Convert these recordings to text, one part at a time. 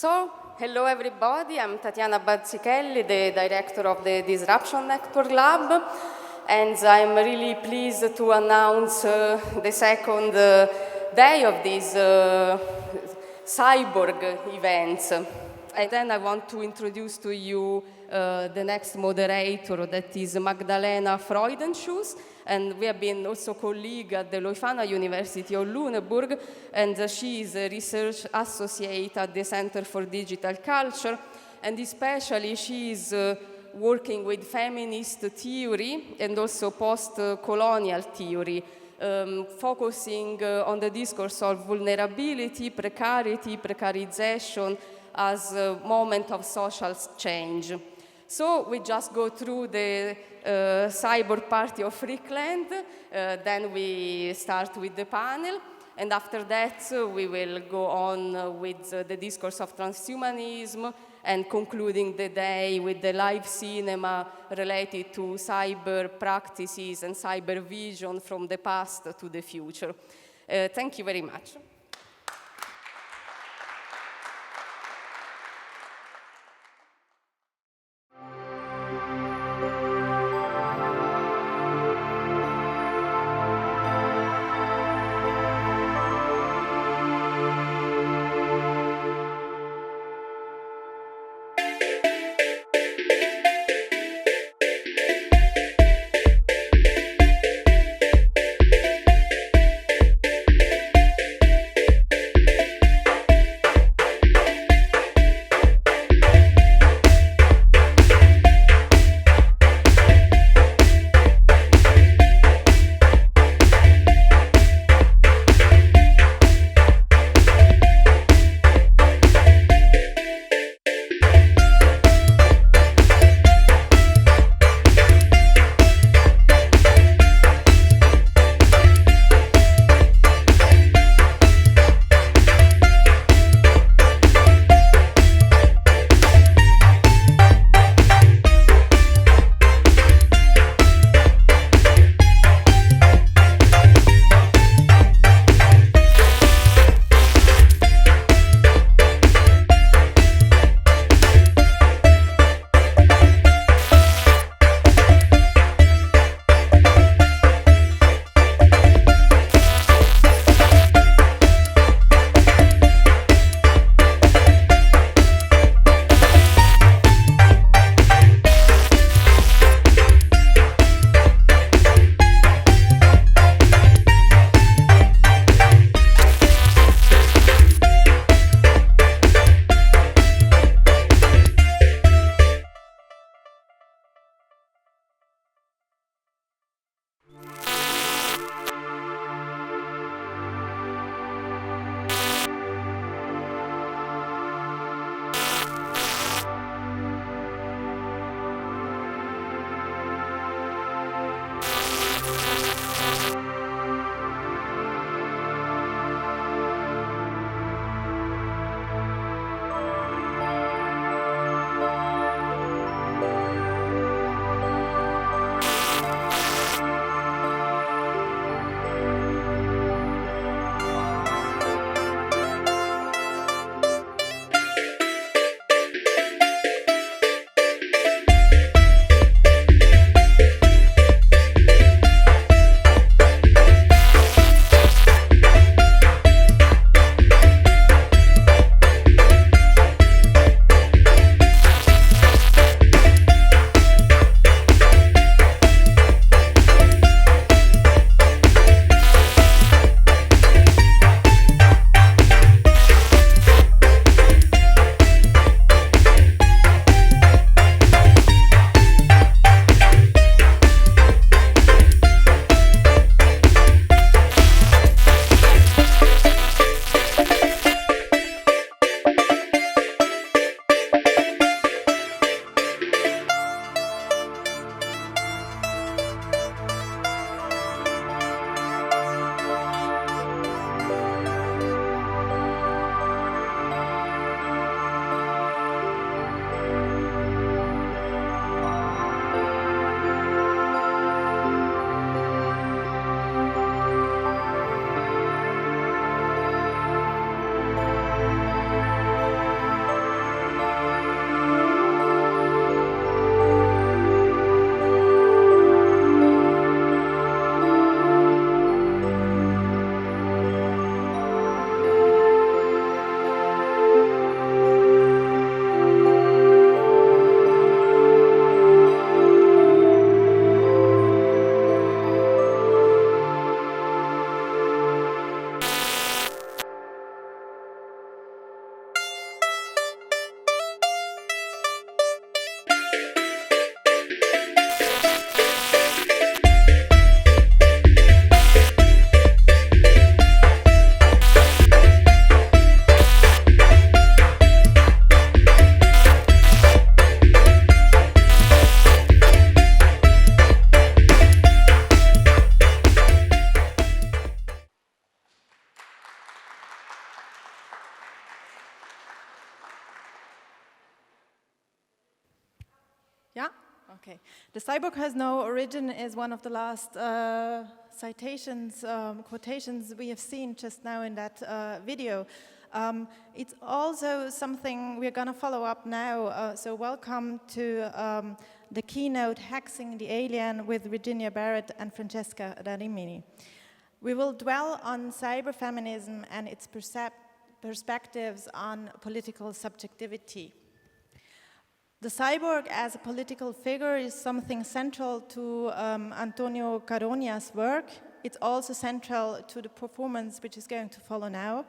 So, hello everybody, I'm Tatiana Bazzichelli, the director of the Disruption Network Lab, and I'm really pleased to announce the second day of these Cyborg events. And then I want to introduce to you the next moderator, that is Magdalena Freudenschuss, and we have been also colleagues at the Leuphana University of Lüneburg, and she is a research associate at the Center for Digital Culture, and especially she is working with feminist theory and also post-colonial theory, focusing on the discourse of vulnerability, precarity, precarization as a moment of social change. So we just go through the cyborg party of Freakland, then we start with the panel, and after that we will go on with the discourse of transhumanism and concluding the day with the live cinema related to cyber practices and cyber vision from the past to the future. Thank you very much. Yeah? Okay. The cyborg has no origin is one of the last citations, quotations we have seen just now in that video. It's also something we're going to follow up now. So welcome to the keynote Hexing the Alien with Virginia Barratt and Francesca Da Rimini. We will dwell on cyberfeminism and its perspectives on political subjectivity. The cyborg as a political figure is something central to Antonio Caronia's work. It's also central to the performance which is going to follow now.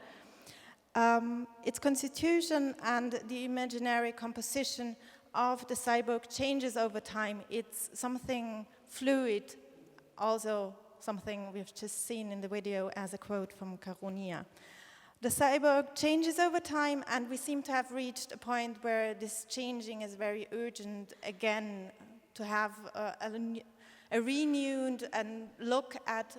Its constitution and the imaginary composition of the cyborg changes over time. It's something fluid, also something we've just seen in the video as a quote from Caronia. The cyborg changes over time, and we seem to have reached a point where this changing is very urgent again, to have a renewed and look at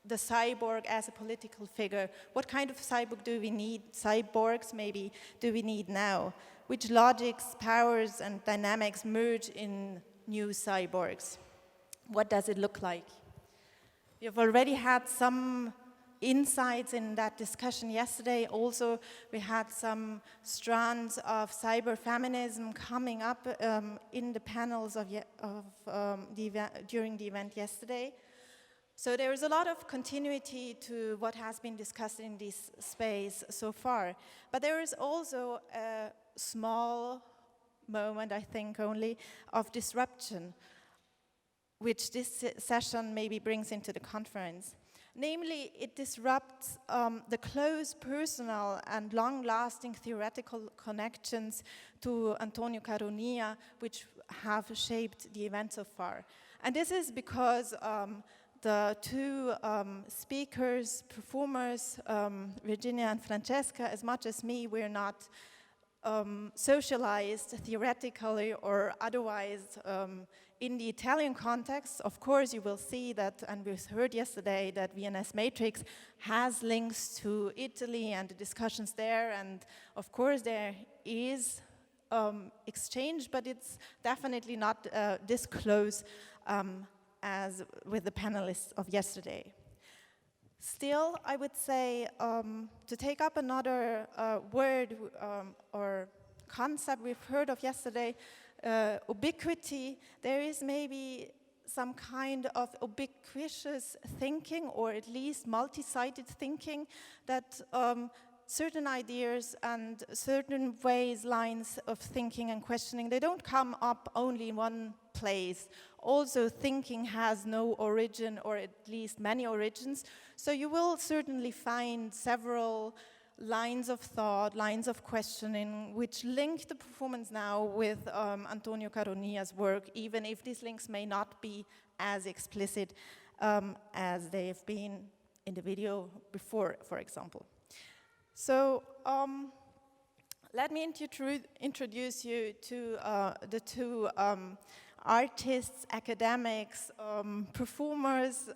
the cyborg as a political figure. What kind of cyborg do we need, cyborgs maybe, do we need now? Which logics, powers, and dynamics merge in new cyborgs? What does it look like? We have already had some insights in that discussion yesterday. Also, we had some strands of cyberfeminism coming up in the panels during the event yesterday. So there is a lot of continuity to what has been discussed in this space so far. But there is also a small moment, I think only, of disruption, which this session maybe brings into the conference. Namely, it disrupts the close personal and long-lasting theoretical connections to Antonio Caronia, which have shaped the event so far. And this is because the two speakers, performers, Virginia and Francesca, as much as me, we're not socialized theoretically or otherwise in the Italian context. Of course, you will see that, and we heard yesterday that VNS Matrix has links to Italy and the discussions there, and of course there is exchange, but it's definitely not this close as with the panelists of yesterday. Still, I would say, to take up another word or concept we've heard of yesterday, ubiquity, there is maybe some kind of ubiquitous thinking, or at least multi-sided thinking, that certain ideas and certain ways, lines of thinking and questioning, they don't come up only in one place. Also, thinking has no origin, or at least many origins. So you will certainly find several lines of thought, lines of questioning, which link the performance now with Antonio Caronia's work, even if these links may not be as explicit as they have been in the video before, for example. So let me introduce you to the two artists, academics, performers,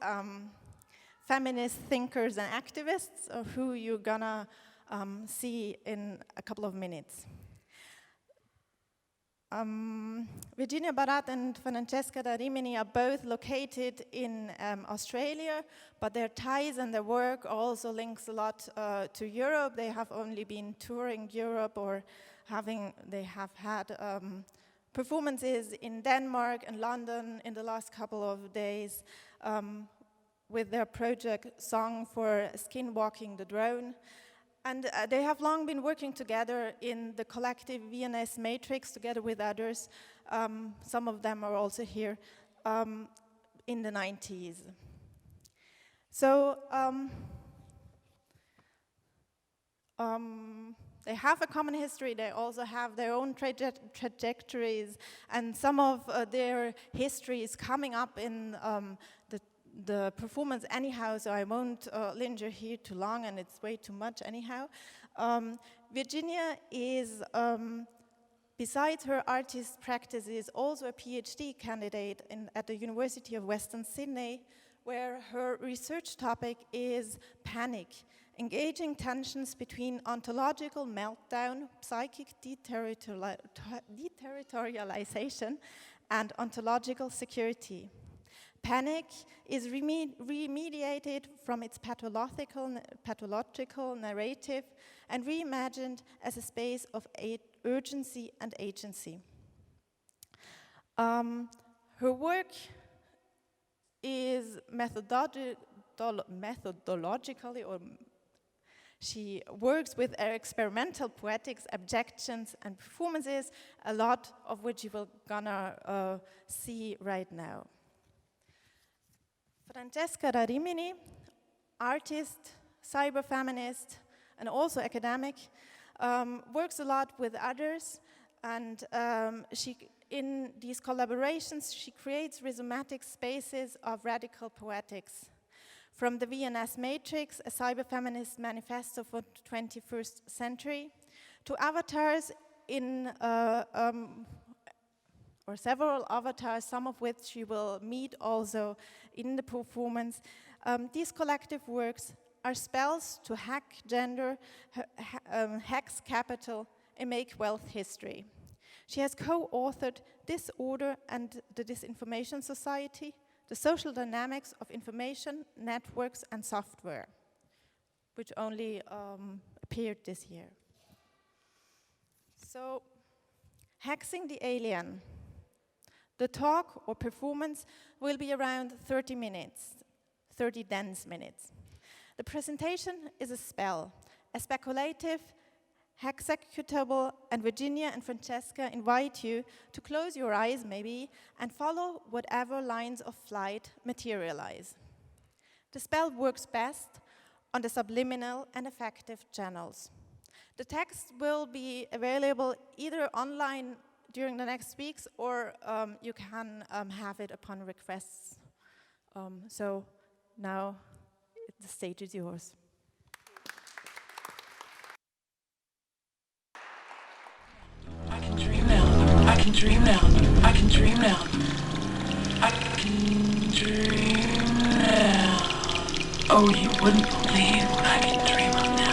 feminist thinkers and activists, who you're gonna see in a couple of minutes. Virginia Barratt and Francesca Da Rimini are both located in Australia, but their ties and their work also links a lot to Europe. They have only been touring Europe, or they have had performances in Denmark and London in the last couple of days with their project Song for Skinwalking the Drone. And they have long been working together in the collective VNS Matrix together with others. Some of them are also here in the 90s. So they have a common history. They also have their own trajectories, and some of their history is coming up in the performance anyhow, so I won't linger here too long, and it's way too much anyhow. Virginia is, besides her artist practice, is also a PhD candidate at the University of Western Sydney, where her research topic is panic, engaging tensions between ontological meltdown, psychic deterritorialization, and ontological security. Panic is remediated from its pathological narrative and reimagined as a space of urgency and agency. Her work is methodologically, or she works with experimental poetics, abjections, and performances, a lot of which you will gonna see right now. Francesca Da Rimini, artist, cyberfeminist, and also academic, works a lot with others, and in these collaborations, she creates rhizomatic spaces of radical poetics. From the VNS Matrix, a cyberfeminist manifesto for the 21st century, to avatars or several avatars, some of which you will meet also in the performance. These collective works are spells to hack gender, hex capital, and make wealth history. She has co-authored Disorder and the Disinformation Society, The Social Dynamics of Information, Networks and Software, which only appeared this year. So, Hexing the Alien. The talk or performance will be around 30 minutes, 30 dense minutes. The presentation is a spell, a speculative, hexecutable, and Virginia and Francesca invite you to close your eyes maybe and follow whatever lines of flight materialize. The spell works best on the subliminal and affective channels. The text will be available either online during the next weeks, or you can have it upon requests. So now the stage is yours. I can dream now, I can dream now, I can dream now, I can dream now. Oh, you wouldn't believe what I can dream of now.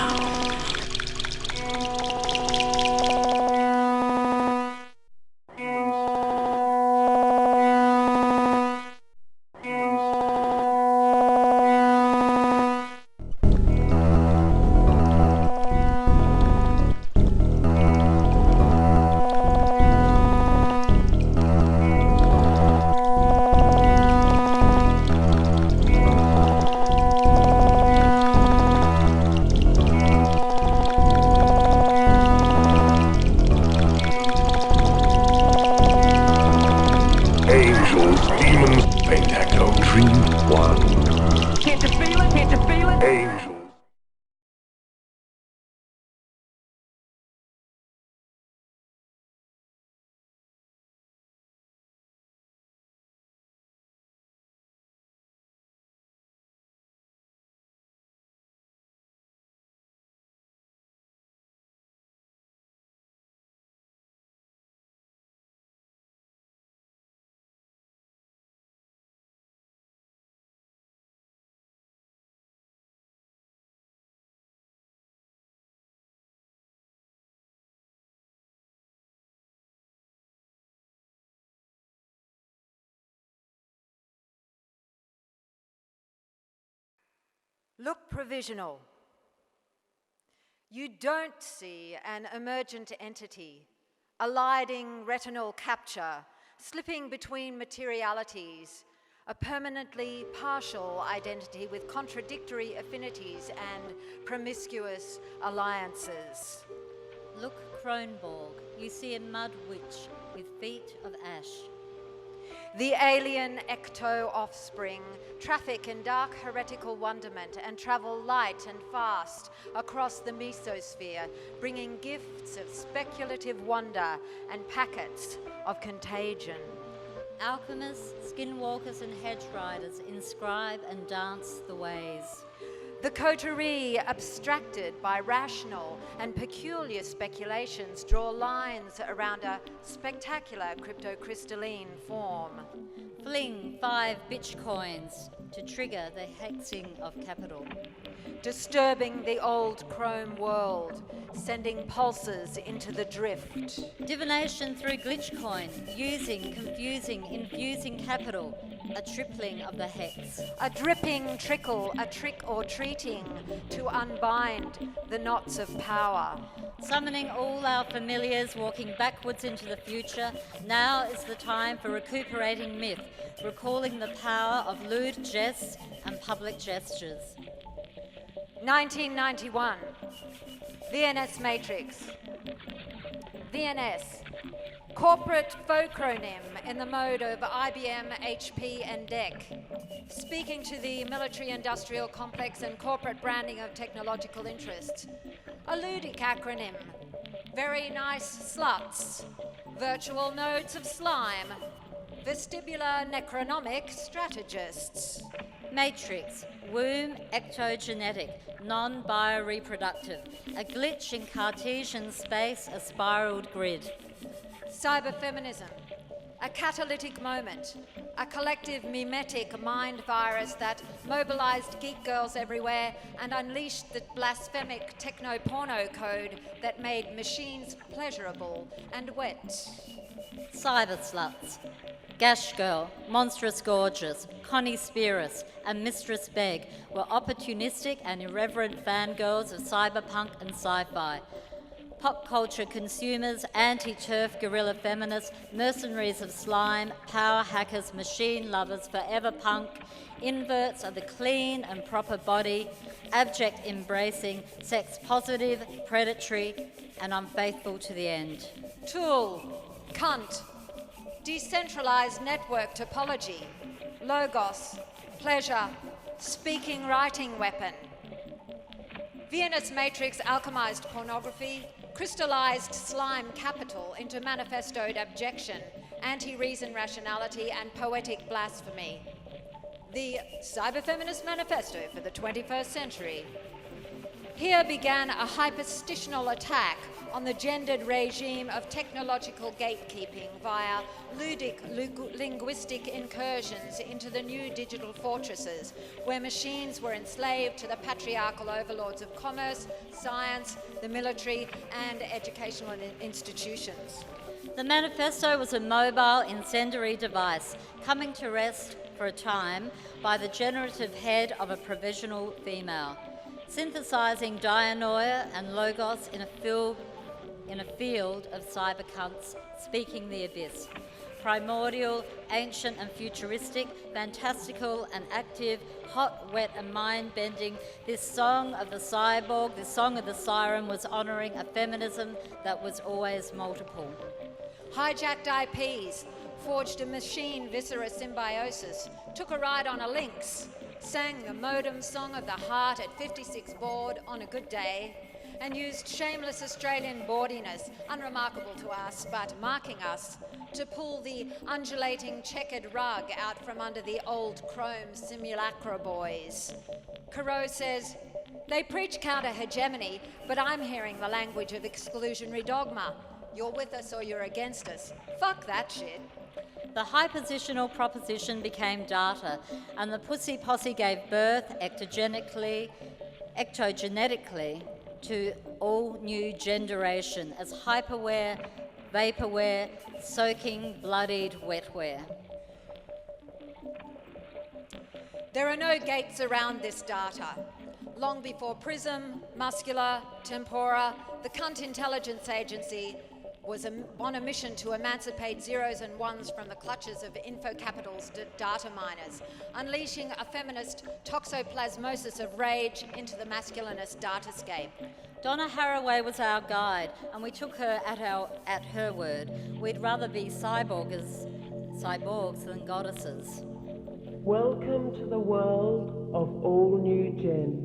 Look provisional. You don't see an emergent entity, eliding retinal capture, slipping between materialities, a permanently partial identity with contradictory affinities and promiscuous alliances. Look Kronborg, you see a mud witch with feet of ash. The alien ecto-offspring traffic in dark heretical wonderment and travel light and fast across the mesosphere, bringing gifts of speculative wonder and packets of contagion. Alchemists, skinwalkers and hedge riders inscribe and dance the ways. The coterie, abstracted by rational and peculiar speculations, draw lines around a spectacular cryptocrystalline form. fling 5 bitcoins to trigger the hexing of capital. Disturbing the old chrome world, sending pulses into the drift. Divination through glitchcoin, using, confusing, infusing capital, a tripling of the hex. A dripping trickle, a trick or treating to unbind the knots of power. Summoning all our familiars, walking backwards into the future, now is the time for recuperating myth, recalling the power of lewd jests and public gestures. 1991, VNS Matrix. VNS, corporate phocronym in the mode of IBM, HP, and DEC, speaking to the military-industrial complex and corporate branding of technological interests. A ludic acronym, very nice sluts, virtual nodes of slime, vestibular necronomic strategists. Matrix, womb ectogenetic, non-bioreproductive, a glitch in Cartesian space, a spiraled grid. Cyberfeminism, a catalytic moment, a collective mimetic mind virus that mobilized geek girls everywhere and unleashed the blasphemic techno-porno code that made machines pleasurable and wet. Cyber sluts, Gash Girl, Monstrous Gorgeous, Connie Spearus, and Mistress Beg were opportunistic and irreverent fangirls of cyberpunk and sci-fi. Pop culture consumers, anti-turf guerrilla feminists, mercenaries of slime, power hackers, machine lovers, forever punk, inverts of the clean and proper body, abject embracing, sex positive, predatory, and unfaithful to the end. Tool, cunt, decentralized network topology, logos, pleasure, speaking writing weapon. VNS Matrix alchemized pornography, crystallized slime capital into manifestoed abjection, anti-reason rationality, and poetic blasphemy. The Cyberfeminist Manifesto for the 21st century. Here began a hyperstitional attack on the gendered regime of technological gatekeeping via ludic linguistic incursions into the new digital fortresses, where machines were enslaved to the patriarchal overlords of commerce, science, the military, and educational institutions. The manifesto was a mobile incendiary device, coming to rest for a time by the generative head of a provisional female, synthesizing dianoia and logos in a field of cyber cunts speaking the abyss. Primordial, ancient and futuristic, fantastical and active, hot, wet and mind-bending, this song of the cyborg, this song of the siren was honouring a feminism that was always multiple. Hijacked IPs, forged a machine viscera symbiosis, took a ride on a lynx, sang a modem song of the heart at 56 board on a good day, and used shameless Australian bawdiness, unremarkable to us but marking us, to pull the undulating checkered rug out from under the old chrome simulacra boys. Corot says, "They preach counter-hegemony, but I'm hearing the language of exclusionary dogma. You're with us or you're against us. Fuck that shit." The hypositional proposition became data, and the pussy posse gave birth ectogenetically to all new generation as hyperware, vaporware, soaking, bloodied wetware. There are no gates around this data. Long before Prism, Muscular, Tempora, the Cunt Intelligence Agency was on a mission to emancipate zeros and ones from the clutches of InfoCapital's data miners, unleashing a feminist toxoplasmosis of rage into the masculinist datascape. Donna Haraway was our guide, and we took her at her word. We'd rather be cyborgs than goddesses. Welcome to the world of all new gen.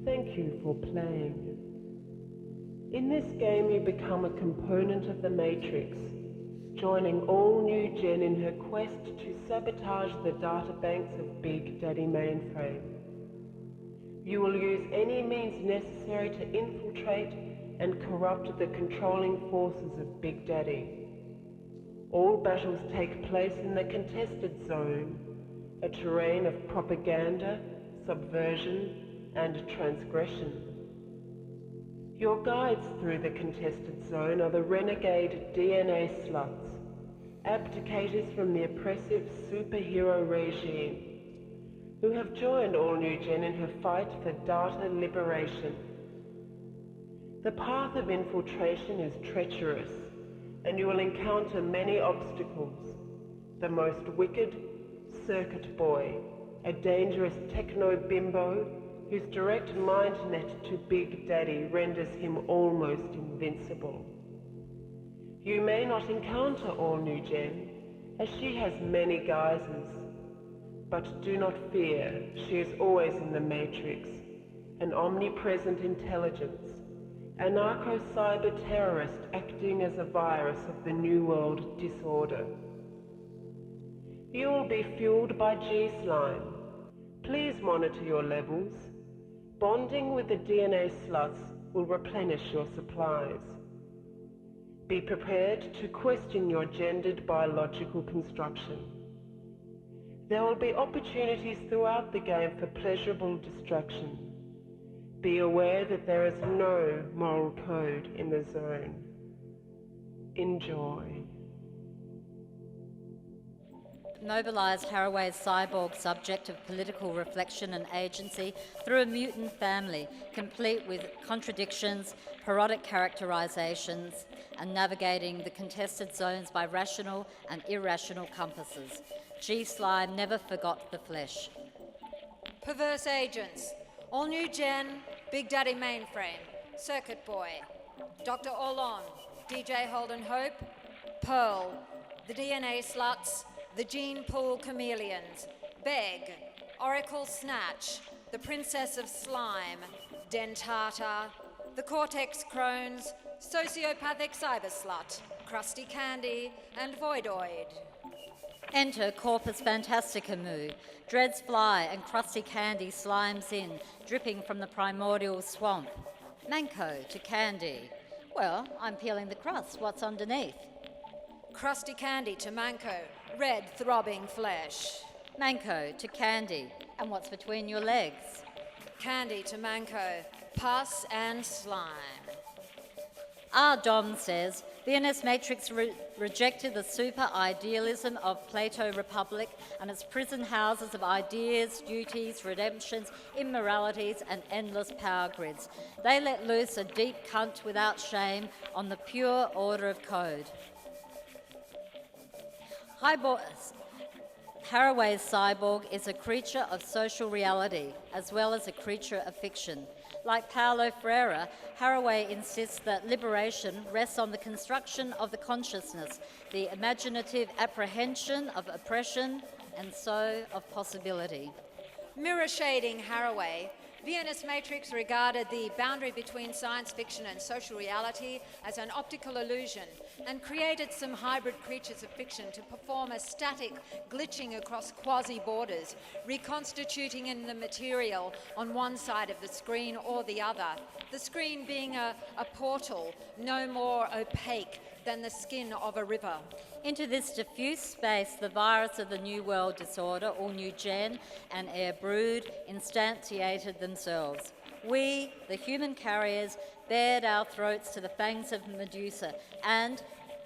Thank you for playing. In this game, you become a component of the Matrix, joining all new gen in her quest to sabotage the databanks of Big Daddy mainframe. You will use any means necessary to infiltrate and corrupt the controlling forces of Big Daddy. All battles take place in the contested zone, a terrain of propaganda, subversion, and transgression. Your guides through the contested zone are the renegade DNA sluts, abdicators from the oppressive superhero regime, who have joined All New Gen in her fight for data liberation. The path of infiltration is treacherous, and you will encounter many obstacles. The most wicked, Circuit Boy, a dangerous techno-bimbo whose direct mind net to Big Daddy renders him almost invincible. You may not encounter All New Gen, as she has many guises, but do not fear, she is always in the Matrix, an omnipresent intelligence, a narco-cyber terrorist acting as a virus of the New World disorder. You will be fueled by G-Slime. Please monitor your levels. Bonding with the DNA sluts will replenish your supplies. Be prepared to question your gendered biological construction. There will be opportunities throughout the game for pleasurable distraction. Be aware that there is no moral code in the zone. Enjoy. Mobilised Haraway's cyborg subject of political reflection and agency through a mutant family, complete with contradictions, parodic characterisations, and navigating the contested zones by rational and irrational compasses. G-Slime never forgot the flesh. Perverse agents. All New Gen, Big Daddy Mainframe, Circuit Boy, Dr. Orlon, DJ Holden Hope, Pearl, the DNA Sluts, the Gene Pool Chameleons, Beg, Oracle Snatch, the Princess of Slime, Dentata, the Cortex Crones, Sociopathic Cyber Slut, Krusty Candy, and Voidoid. Enter Corpus Fantastica Moo. Dreads fly and crusty candy slimes in, dripping from the primordial swamp. Manco to Candy. Well, I'm peeling the crust. What's underneath? Krusty Candy to Manco, red throbbing flesh. Manco to Candy. And what's between your legs? Candy to Manco, pus and slime. Our Dom says, VNS Matrix rejected the super-idealism of Plato Republic and its prison houses of ideas, duties, redemptions, immoralities and endless power grids. They let loose a deep cunt without shame on the pure order of code. Haraway's cyborg is a creature of social reality as well as a creature of fiction. Like Paulo Freire, Haraway insists that liberation rests on the construction of the consciousness, the imaginative apprehension of oppression, and so of possibility. Mirror shading Haraway, VNS Matrix regarded the boundary between science fiction and social reality as an optical illusion and created some hybrid creatures of fiction to perform a static glitching across quasi-borders, reconstituting in the material on one side of the screen or the other, the screen being a portal no more opaque than the skin of a river. Into this diffuse space, the virus of the New World disorder, All New Gen, and Air Brood instantiated themselves. We, the human carriers, bared our throats to the fangs of Medusa, and,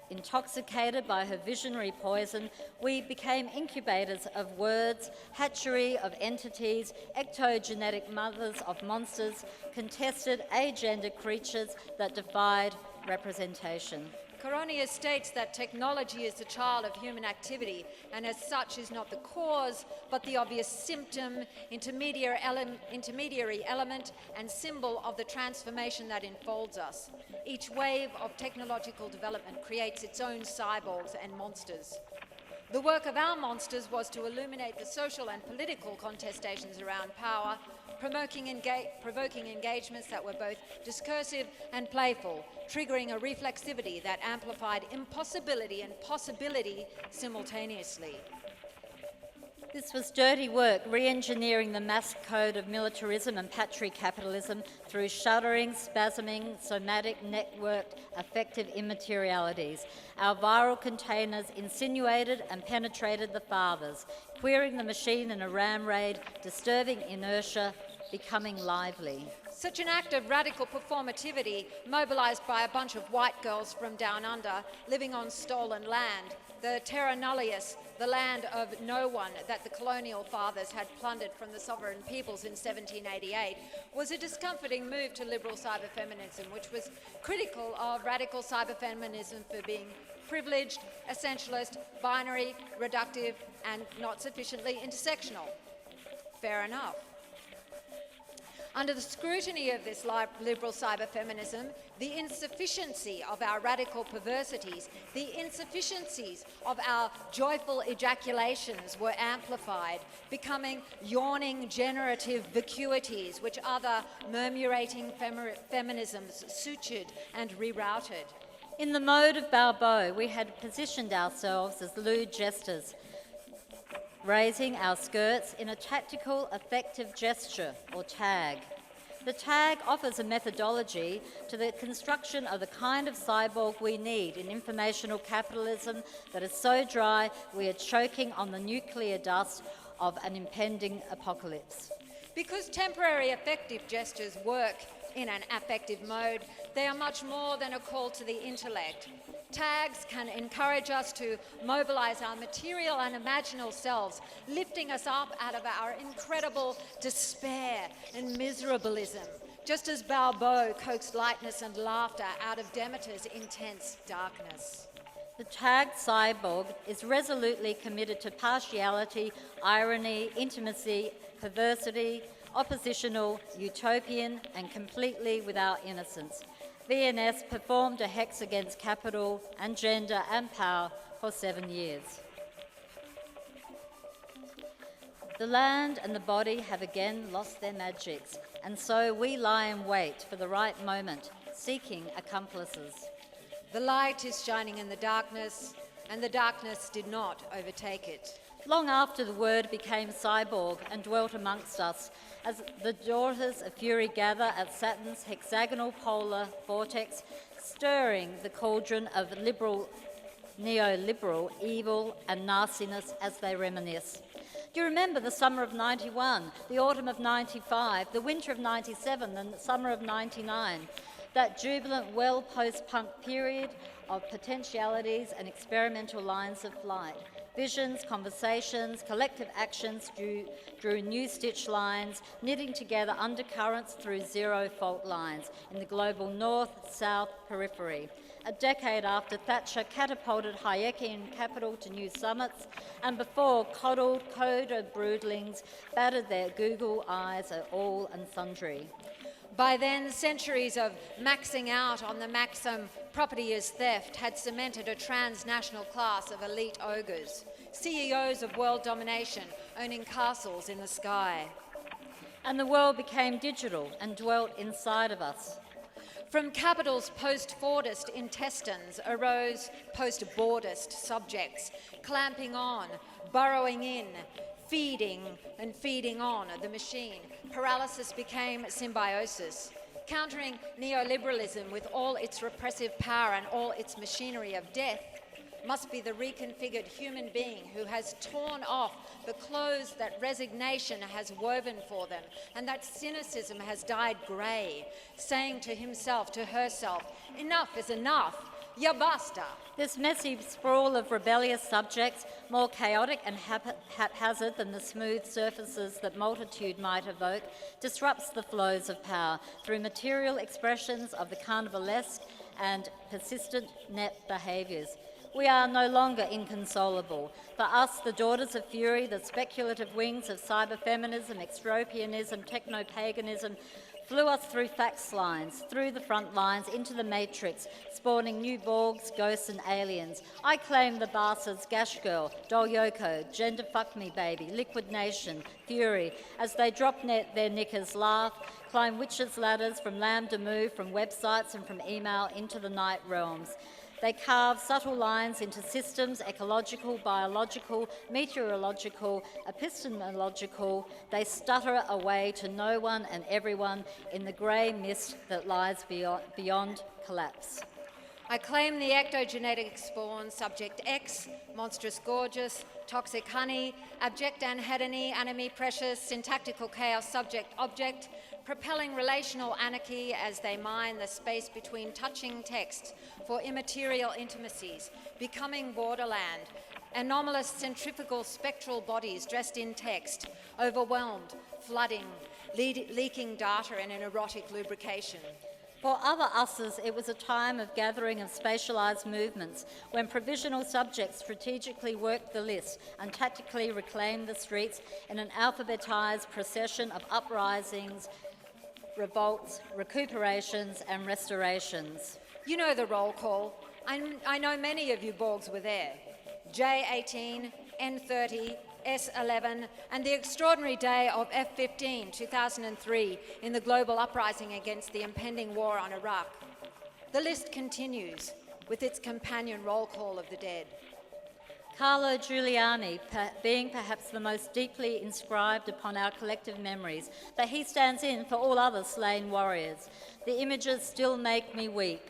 intoxicated by her visionary poison, we became incubators of words, hatchery of entities, ectogenetic mothers of monsters, contested agender creatures that defied representation. Coronius states that technology is the child of human activity and as such is not the cause but the obvious symptom, intermediary element and symbol of the transformation that enfolds us. Each wave of technological development creates its own cyborgs and monsters. The work of our monsters was to illuminate the social and political contestations around power, provoking engagements that were both discursive and playful, triggering a reflexivity that amplified impossibility and possibility simultaneously. This was dirty work, re-engineering the mass code of militarism and patri-capitalism through shuddering, spasming, somatic, networked, affective immaterialities. Our viral containers insinuated and penetrated the fathers, queering the machine in a ram raid, disturbing inertia, becoming lively. Such an act of radical performativity, mobilised by a bunch of white girls from down under, living on stolen land, the terra nullius, the land of no one that the colonial fathers had plundered from the sovereign peoples in 1788, was a discomforting move to liberal cyberfeminism, which was critical of radical cyberfeminism for being privileged, essentialist, binary, reductive, and not sufficiently intersectional. Fair enough. Under the scrutiny of this liberal cyberfeminism, the insufficiency of our radical perversities, the insufficiencies of our joyful ejaculations were amplified, becoming yawning generative vacuities which other murmurating feminisms sutured and rerouted. In the mode of Balbo, we had positioned ourselves as lewd jesters, raising our skirts in a tactical, effective gesture, or tag. The tag offers a methodology to the construction of the kind of cyborg we need in informational capitalism that is so dry we are choking on the nuclear dust of an impending apocalypse. Because temporary affective gestures work in an affective mode, they are much more than a call to the intellect. Tags can encourage us to mobilise our material and imaginal selves, lifting us up out of our incredible despair and miserabilism, just as Balbo coaxed lightness and laughter out of Demeter's intense darkness. The tagged cyborg is resolutely committed to partiality, irony, intimacy, perversity, oppositional, utopian, and completely without innocence. VNS performed a hex against capital and gender and power for 7 years. The land and the body have again lost their magics, and so we lie in wait for the right moment, seeking accomplices. The light is shining in the darkness, and the darkness did not overtake it. Long after the word became cyborg and dwelt amongst us, as the daughters of fury gather at Saturn's hexagonal polar vortex, stirring the cauldron of liberal, neoliberal evil and nastiness as they reminisce. Do you remember the summer of 91, the autumn of 95, the winter of 97, and the summer of 99? That jubilant, well post-punk period of potentialities and experimental lines of flight. Visions, conversations, collective actions drew new stitch lines, knitting together undercurrents through zero fault lines in the global north-south periphery. A decade after Thatcher catapulted Hayekian capital to new summits, and before coddled coder broodlings battered their Google eyes at all and sundry. By then, centuries of maxing out on the maxim property is theft had cemented a transnational class of elite ogres, CEOs of world domination, owning castles in the sky. And the world became digital and dwelt inside of us. From capital's post-Fordist intestines arose post-Boardist subjects, clamping on, burrowing in, feeding and feeding on the machine. Paralysis became symbiosis. Countering neoliberalism with all its repressive power and all its machinery of death must be the reconfigured human being who has torn off the clothes that resignation has woven for them and that cynicism has dyed grey, saying to himself, to herself, enough is enough, ya basta. This messy sprawl of rebellious subjects, more chaotic and haphazard than the smooth surfaces that multitude might evoke, disrupts the flows of power through material expressions of the carnivalesque and persistent net behaviours. We are no longer inconsolable. For us, the daughters of fury, the speculative wings of cyberfeminism, extropianism, techno-paganism, flew us through fax lines, through the front lines, into the matrix, spawning new Borgs, ghosts and aliens. I claim the bastards Gash Girl, Doll Yoko, Gender Fuck Me Baby, Liquid Nation, Fury, as they drop their knickers, laugh, climb witches' ladders from Lambda Mu, from websites and from email into the night realms. They carve subtle lines into systems, ecological, biological, meteorological, epistemological. They stutter away to no one and everyone in the grey mist that lies beyond collapse. I claim the ectogenetic spawn, subject X, monstrous gorgeous, toxic honey, abject anhedony, anime precious, syntactical chaos, subject object, propelling relational anarchy as they mine the space between touching texts for immaterial intimacies, becoming borderland, anomalous centrifugal spectral bodies dressed in text, overwhelmed, flooding, leaking data in an erotic lubrication. For other users, it was a time of gathering of spatialised movements when provisional subjects strategically worked the list and tactically reclaimed the streets in an alphabetised procession of uprisings, revolts, recuperations and restorations. You know the roll call. I know many of you Borgs were there. J18, N30, S11, and the extraordinary day of F15, 2003, in the global uprising against the impending war on Iraq. The list continues with its companion roll call of the dead. Carlo Giuliani being perhaps the most deeply inscribed upon our collective memories, that he stands in for all other slain warriors. The images still make me weep.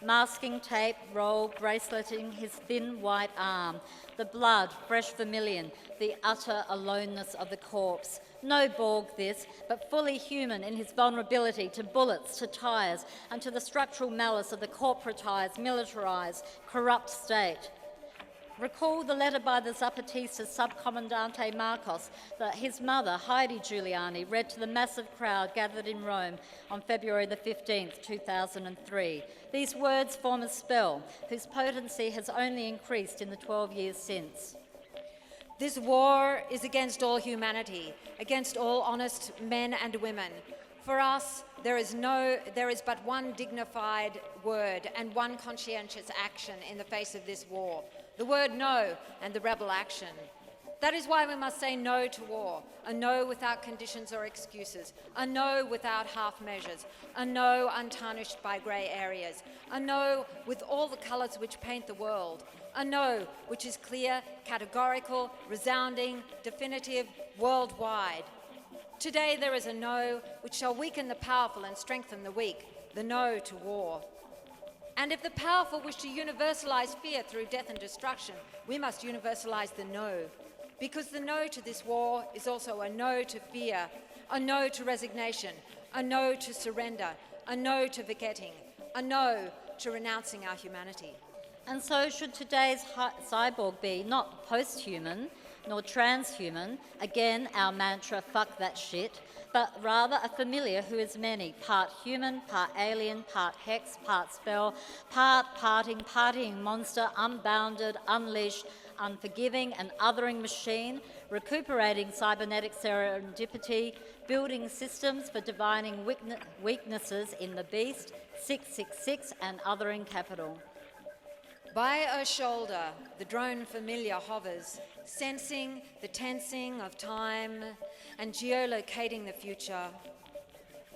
Masking tape, roll, braceleting his thin white arm, the blood, fresh vermilion, the utter aloneness of the corpse. No Borg this, but fully human in his vulnerability to bullets, to tyres, and to the structural malice of the corporatised, militarised, corrupt state. Recall the letter by the Zapatista subcommandante Marcos that his mother, Heidi Giuliani, read to the massive crowd gathered in Rome on February the 15th, 2003. These words form a spell whose potency has only increased in the 12 years since. This war is against all humanity, against all honest men and women. For us, there is but one dignified word and one conscientious action in the face of this war. The word no and the rebel action. That is why we must say no to war, a no without conditions or excuses, a no without half measures, a no untarnished by grey areas, a no with all the colours which paint the world, a no which is clear, categorical, resounding, definitive, worldwide. Today there is a no which shall weaken the powerful and strengthen the weak, the no to war. And if the powerful wish to universalise fear through death and destruction, we must universalise the no. Because the no to this war is also a no to fear, a no to resignation, a no to surrender, a no to forgetting, a no to renouncing our humanity. And so should today's cyborg be not post-human, nor transhuman, again our mantra, fuck that shit, but rather a familiar who is many, part human, part alien, part hex, part spell, part partying monster, unbounded, unleashed, unforgiving and othering machine, recuperating cybernetic serendipity, building systems for divining weaknesses in the beast, 666 and othering capital. By a shoulder, the drone familiar hovers, sensing the tensing of time and geolocating the future.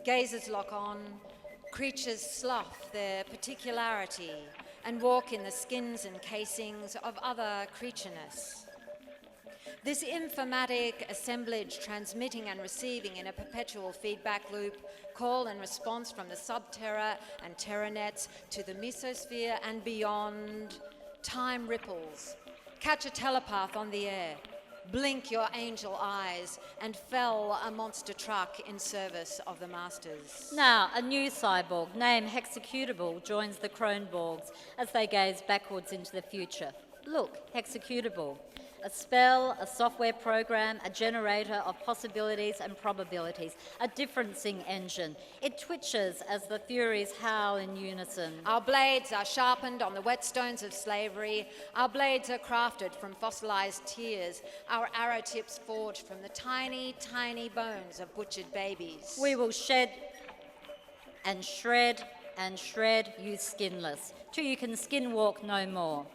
Gazers lock on, creatures slough their particularity and walk in the skins and casings of other creatureness. This informatic assemblage transmitting and receiving in a perpetual feedback loop, call and response from the subterra and terranets to the mesosphere and beyond, time ripples. Catch a telepath on the air, blink your angel eyes, and fell a monster truck in service of the masters. Now, a new cyborg, named Hexecutable, joins the Kronborgs as they gaze backwards into the future. Look, Hexecutable. A spell, a software program, a generator of possibilities and probabilities, a differencing engine. It twitches as the Furies howl in unison. Our blades are sharpened on the whetstones of slavery. Our blades are crafted from fossilized tears. Our arrow tips forged from the tiny, tiny bones of butchered babies. We will shed and shred you skinless, till you can skin walk no more.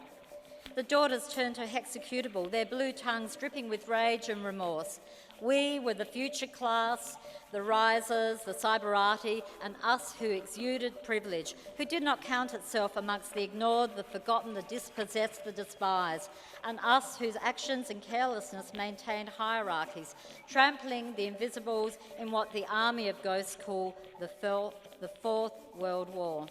The daughters turned to Hexecutable, their blue tongues dripping with rage and remorse. We were the future class, the risers, the cyberati, and us who exuded privilege, who did not count itself amongst the ignored, the forgotten, the dispossessed, the despised, and us whose actions and carelessness maintained hierarchies, trampling the invisibles in what the army of ghosts call the Fourth World War.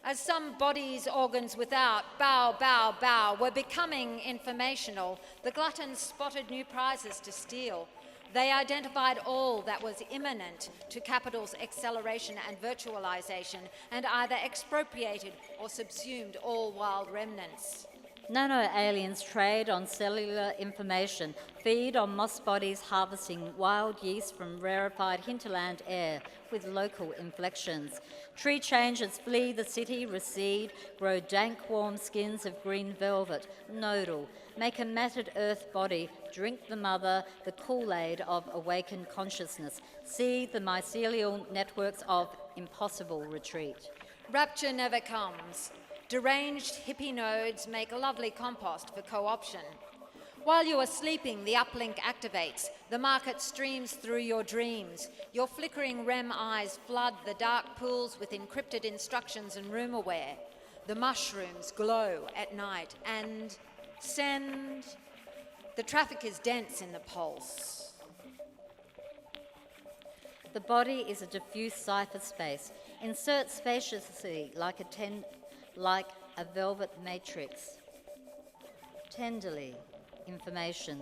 As some bodies, organs without, bow, bow, bow, were becoming informational, the gluttons spotted new prizes to steal. They identified all that was imminent to capital's acceleration and virtualization, and either expropriated or subsumed all wild remnants. Nano-aliens trade on cellular information, feed on moss bodies harvesting wild yeast from rarefied hinterland air with local inflections. Tree changers flee the city, recede, grow dank warm skins of green velvet, nodal, make a matted earth body, drink the mother, the Kool-Aid of awakened consciousness, see the mycelial networks of impossible retreat. Rapture never comes. Deranged hippie nodes make a lovely compost for co-option. While you are sleeping, the uplink activates. The market streams through your dreams. Your flickering REM eyes flood the dark pools with encrypted instructions and rumorware. The mushrooms glow at night and send. The traffic is dense in the pulse. The body is a diffuse cipher space. Insert spaciously like a velvet matrix. Tenderly, information.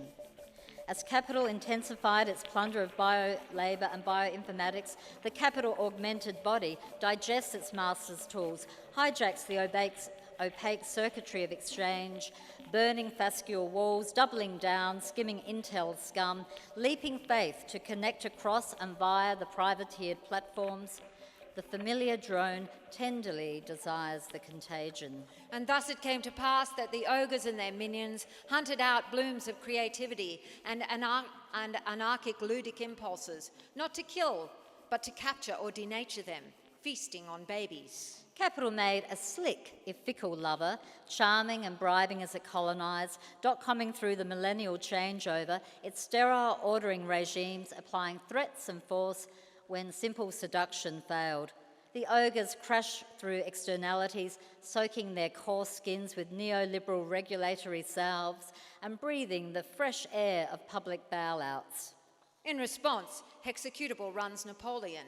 As capital intensified its plunder of bio-labour and bioinformatics, the capital-augmented body digests its master's tools, hijacks the opaque circuitry of exchange, burning fascial walls, doubling down, skimming intel scum, leaping faith to connect across and via the privateered platforms. The familiar drone tenderly desires the contagion. And thus it came to pass that the ogres and their minions hunted out blooms of creativity and anarchic ludic impulses, not to kill, but to capture or denature them, feasting on babies. Capital made a slick, if fickle lover, charming and bribing as it colonised, dot-comming through the millennial changeover, its sterile ordering regimes applying threats and force when simple seduction failed. The ogres crash through externalities, soaking their coarse skins with neoliberal regulatory salves and breathing the fresh air of public bailouts. In response, Hexecutable runs Napoleon.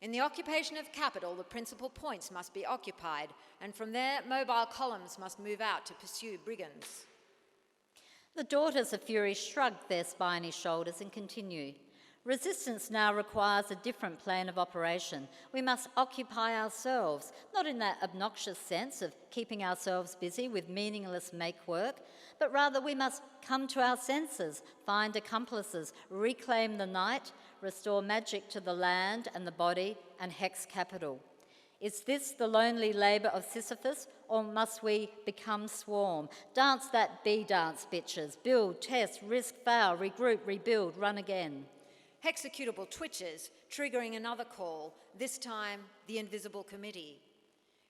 In the occupation of capital, the principal points must be occupied, and from there, mobile columns must move out to pursue brigands. The daughters of fury shrug their spiny shoulders and continue. Resistance now requires a different plane of operation. We must occupy ourselves, not in that obnoxious sense of keeping ourselves busy with meaningless make-work, but rather we must come to our senses, find accomplices, reclaim the night, restore magic to the land and the body, and hex capital. Is this the lonely labour of Sisyphus, or must we become swarm? Dance that bee dance, bitches. Build, test, risk, fail, regroup, rebuild, run again. Hexecutable twitches, triggering another call, this time the Invisible Committee.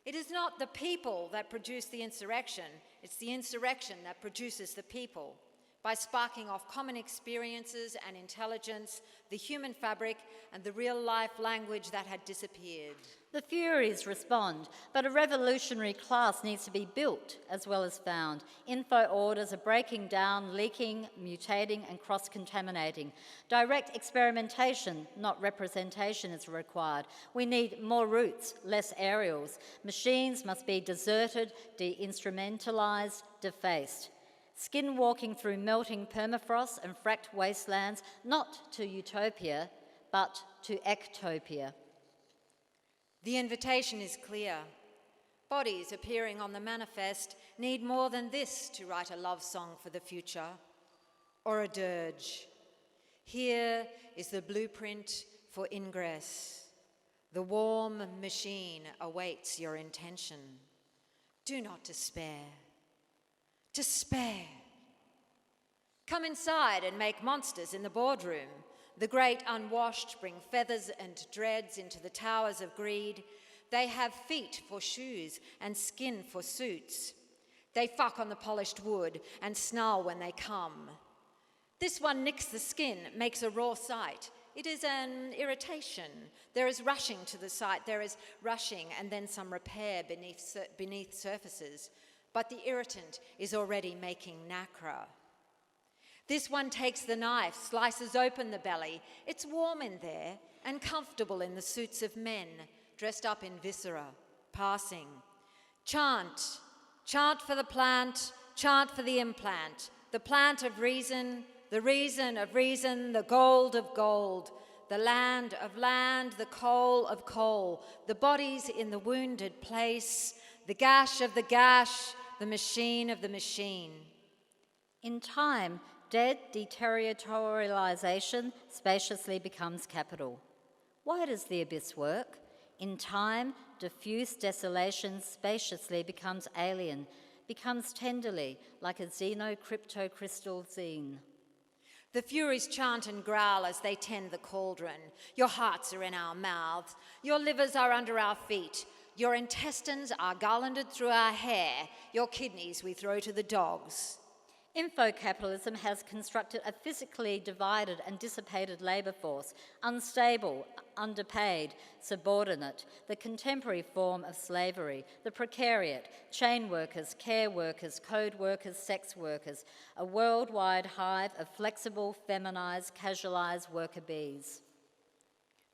It is not the people that produce the insurrection, it's the insurrection that produces the people. By sparking off common experiences and intelligence, the human fabric, and the real-life language that had disappeared. The Furies respond, but a revolutionary class needs to be built as well as found. Info orders are breaking down, leaking, mutating, and cross-contaminating. Direct experimentation, not representation, is required. We need more routes, less aerials. Machines must be deserted, de-instrumentalised, defaced. Skin walking through melting permafrost and fracked wastelands, not to utopia, but to ectopia. The invitation is clear. Bodies appearing on the manifest need more than this to write a love song for the future, or a dirge. Here is the blueprint for ingress. The warm machine awaits your intention. Do not despair. Despair. Come inside and make monsters in the boardroom. The great unwashed bring feathers and dreads into the towers of greed. They have feet for shoes and skin for suits. They fuck on the polished wood and snarl when they come. This one nicks the skin, makes a raw sight. It is an irritation. There is rushing to the site. There is rushing and then some repair beneath surfaces. But the irritant is already making nacre. This one takes the knife, slices open the belly. It's warm in there and comfortable in the suits of men, dressed up in viscera, passing. Chant. Chant for the plant, chant for the implant. The plant of reason, the reason of reason, the gold of gold. The land of land, the coal of coal. The bodies in the wounded place, the gash of the gash, the machine of the machine. In time, dead deterritorialization spaciously becomes capital. Why does the abyss work? In time, diffuse desolation spaciously becomes alien, becomes tenderly like a xenocryptocrystal zine. The Furies chant and growl as they tend the cauldron. Your hearts are in our mouths. Your livers are under our feet. Your intestines are garlanded through our hair. Your kidneys we throw to the dogs. Infocapitalism has constructed a physically divided and dissipated labour force, unstable, underpaid, subordinate, the contemporary form of slavery, the precariat, chain workers, care workers, code workers, sex workers, a worldwide hive of flexible, feminised, casualised worker bees.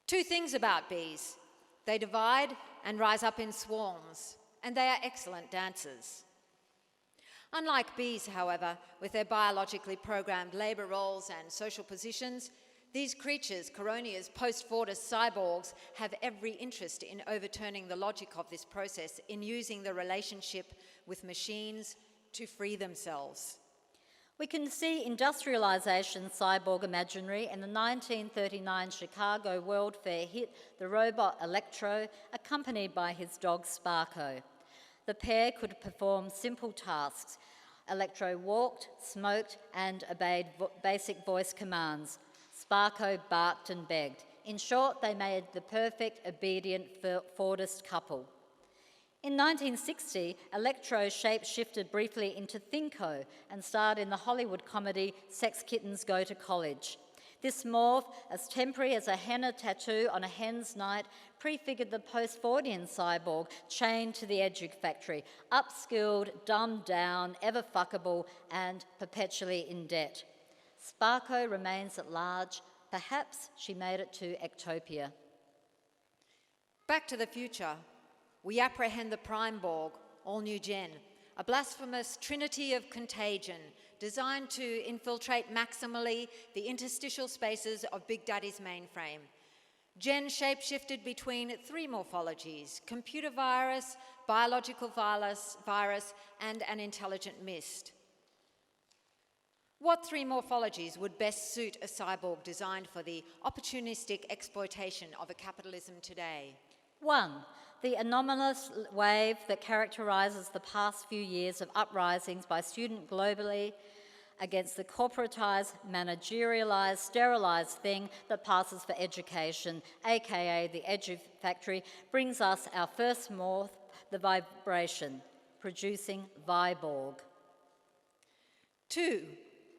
Two things about bees. They divide and rise up in swarms, and they are excellent dancers. Unlike bees, however, with their biologically programmed labour roles and social positions, these creatures, Coronia's post-Fordist cyborgs, have every interest in overturning the logic of this process, in using the relationship with machines to free themselves. We can see industrialisation cyborg imaginary in the 1939 Chicago World Fair hit The Robot Electro, accompanied by his dog Sparko. The pair could perform simple tasks. Electro walked, smoked, and obeyed basic voice commands. Sparko barked and begged. In short, they made the perfect, obedient Fordist couple. In 1960, Electro shape-shifted briefly into Thinko and starred in the Hollywood comedy Sex Kittens Go to College. This morph, as temporary as a henna tattoo on a hen's night, prefigured the post-Fordian cyborg chained to the edu-factory, upskilled, dumbed down, ever fuckable, and perpetually in debt. Sparko remains at large. Perhaps she made it to Ectopia. Back to the future. We apprehend the Prime Borg, all new gen, a blasphemous trinity of contagion designed to infiltrate maximally the interstitial spaces of Big Daddy's mainframe. Gen shapeshifted between three morphologies: computer virus, biological virus, and an intelligent mist. What three morphologies would best suit a cyborg designed for the opportunistic exploitation of a capitalism today? 1. The anomalous wave that characterises the past few years of uprisings by students globally against the corporatised, managerialised, sterilised thing that passes for education, aka the edu-factory, brings us our first morph, the vibration, producing Viborg. 2.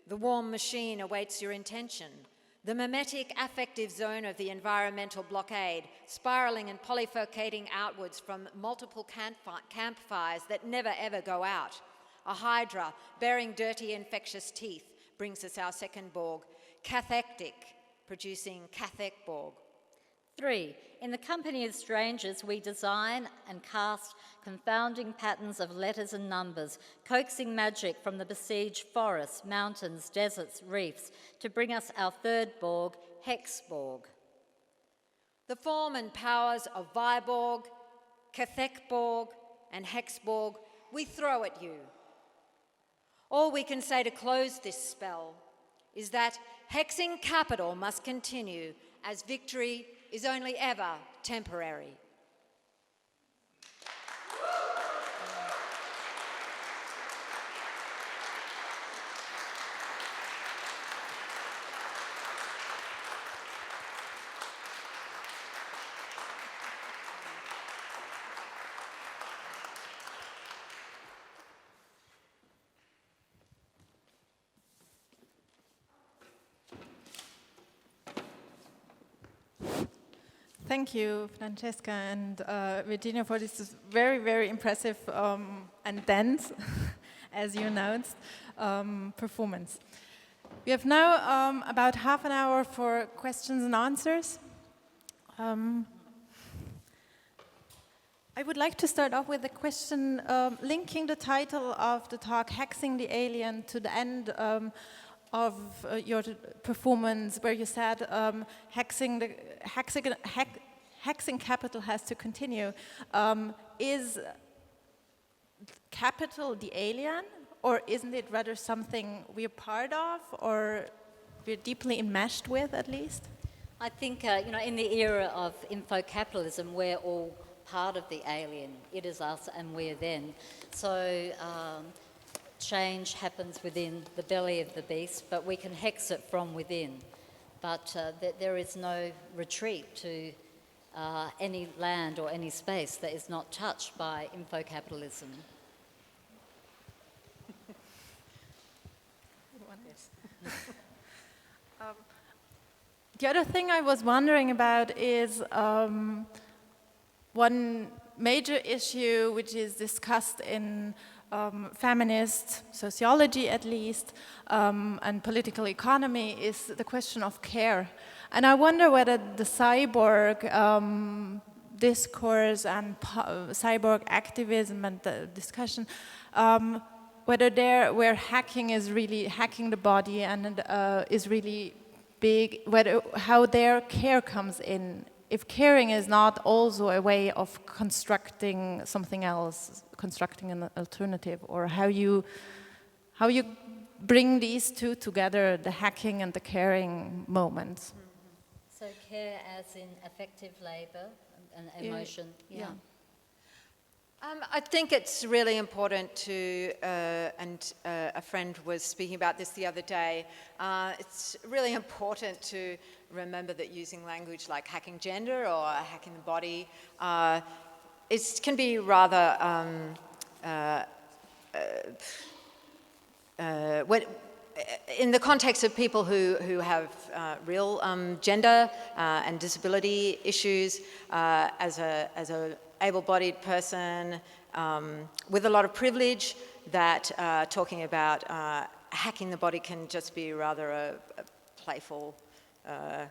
The warm machine awaits your intention. The mimetic affective zone of the environmental blockade, spiralling and polyfocating outwards from multiple campfires that never ever go out. A hydra bearing dirty infectious teeth brings us our second Borg, cathectic, producing cathec Borg. 3. In the company of strangers, we design and cast confounding patterns of letters and numbers, coaxing magic from the besieged forests, mountains, deserts, reefs, to bring us our third Borg, Hexborg. The form and powers of Viborg, Cathecborg, and Hexborg we throw at you. All we can say to close this spell is that hexing capital must continue, as victory is only ever temporary. Thank you, Francesca and Virginia, for this very, very impressive and dense, as you announced, performance. We have now about half an hour for questions and answers. I would like to start off with a question linking the title of the talk, Hexing the Alien, to the end of your performance, where you said hexing capital has to continue. Is capital the alien, or isn't it rather something we're part of, or we're deeply enmeshed with, at least? I think, in the era of info-capitalism, we're all part of the alien. It is us and we're them. So change happens within the belly of the beast, but we can hex it from within. But there is no retreat to any land or any space that is not touched by info-capitalism. The other thing I was wondering about is one major issue which is discussed in feminist sociology, at least, and political economy, is the question of care. And I wonder whether the cyborg discourse and cyborg activism and the discussion, whether where hacking is really hacking the body and is really big, how their care comes in. If caring is not also a way of constructing something else, constructing an alternative, or how you bring these two together, the hacking and the caring moments. So care as in affective labour and emotion. Yeah. I think it's really important to, and a friend was speaking about this the other day, it's really important to remember that using language like hacking gender or hacking the body can be rather, in the context of people who have real gender and disability issues, as a able-bodied person with a lot of privilege, that talking about hacking the body can just be rather a playful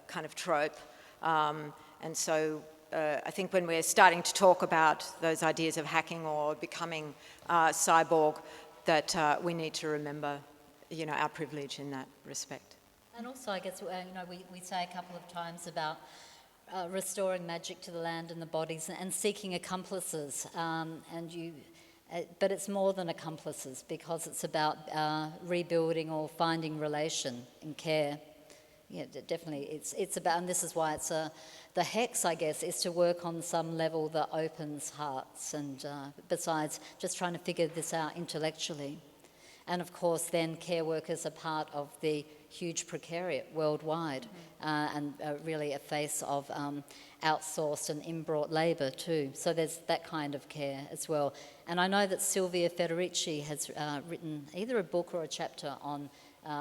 kind of trope. And so I think when we're starting to talk about those ideas of hacking or becoming cyborg, that we need to remember, our privilege in that respect. And also, I guess, we say a couple of times about restoring magic to the land and the bodies and seeking accomplices, but it's more than accomplices, because it's about rebuilding or finding relation in care. Yeah, definitely, it's about, and this is why it's the hex, I guess, is to work on some level that opens hearts, and besides just trying to figure this out intellectually. And of course, then care workers are part of the huge precariat worldwide, and really a face of outsourced and inbrought labour too. So there's that kind of care as well. And I know that Silvia Federici has written either a book or a chapter on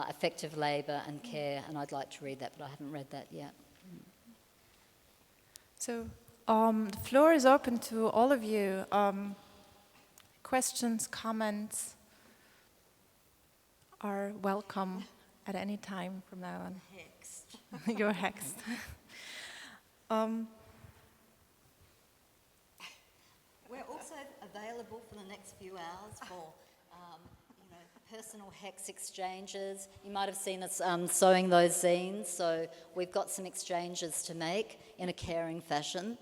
effective labour and care, and I'd like to read that, but I haven't read that yet. So the floor is open to all of you. Questions, comments are welcome at any time from now on. Hexed. You're hexed. We're also available for the next few hours for personal hex exchanges. You might have seen us sewing those zines, so we've got some exchanges to make in a caring fashion.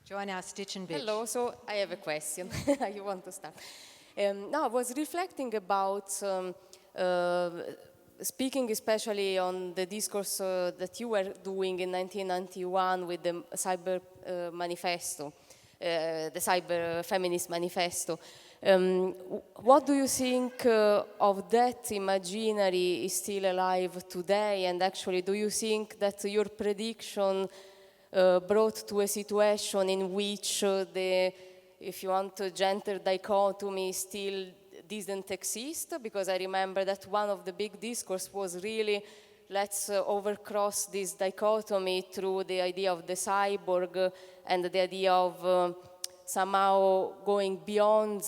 Join our Stitch and Bitch. Hello, so I have a question. You want to start? No, I was reflecting about speaking especially on the discourse that you were doing in 1991 with the Cyber Manifesto, the Cyber Feminist Manifesto. What do you think of that imaginary is still alive today? And actually, do you think that your prediction brought to a situation in which if you want, gender dichotomy still didn't exist? Because I remember that one of the big discourse was really let's overcross this dichotomy through the idea of the cyborg and the idea of somehow going beyond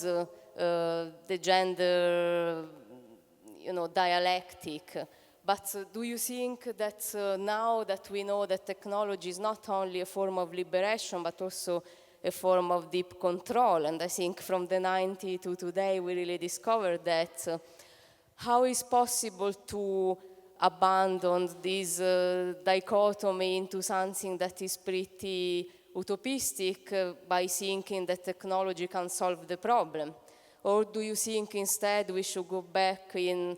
the gender, dialectic. But do you think that now that we know that technology is not only a form of liberation, but also a form of deep control, and I think from the 90s to today we really discovered that, how is possible to abandon this dichotomy into something that is pretty utopistic by thinking that technology can solve the problem? Or do you think instead we should go back in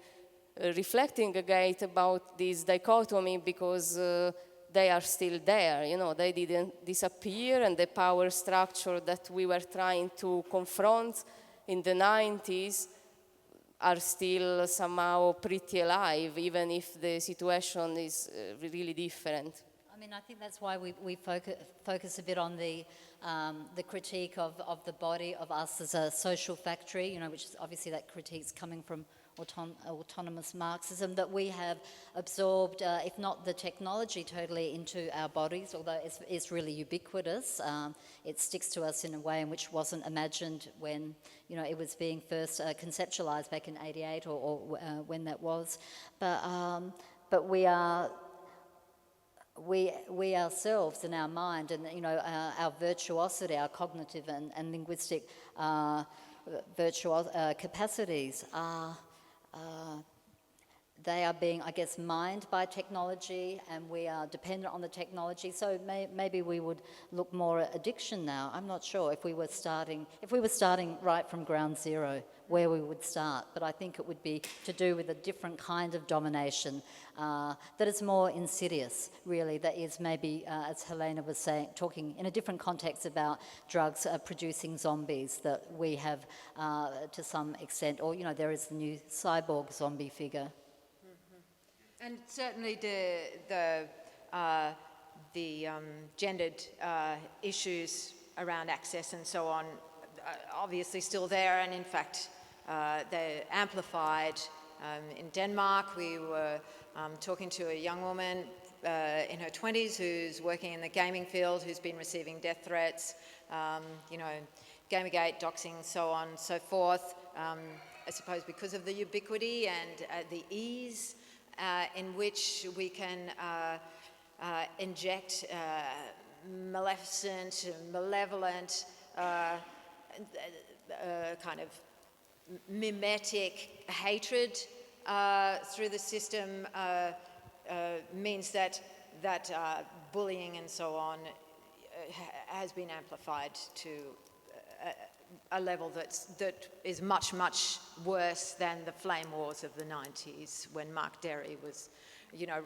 reflecting again about this dichotomy because they are still there, they didn't disappear, and the power structure that we were trying to confront in the 90s are still somehow pretty alive, even if the situation is really different? I mean, I think that's why we focus a bit on the critique of the body, of us as a social factory, which is obviously that critique's coming from autonomous Marxism, that we have absorbed, if not the technology totally into our bodies, although it's really ubiquitous. It sticks to us in a way in which wasn't imagined when, it was being first conceptualized back in '88 or when that was. But we ourselves in our mind and, our virtuosity, our cognitive and linguistic capacities are they are being, I guess, mined by technology, and we are dependent on the technology. So maybe we would look more at addiction now. I'm not sure if we were starting right from ground zero, where we would start. But I think it would be to do with a different kind of domination that is more insidious, really. That is maybe, as Helena was saying, talking in a different context about drugs producing zombies that we have to some extent, or there is the new cyborg zombie figure. And certainly the gendered issues around access and so on, obviously still there, and in fact they're amplified. In Denmark, we were talking to a young woman in her 20s who's working in the gaming field, who's been receiving death threats, Gamergate, doxing, so on and so forth. I suppose because of the ubiquity and the ease in which we can inject maleficent, malevolent, kind of mimetic hatred through the system means that bullying and so on has been amplified to a level that is much, much worse than the flame wars of the 90s, when Mark Derry was,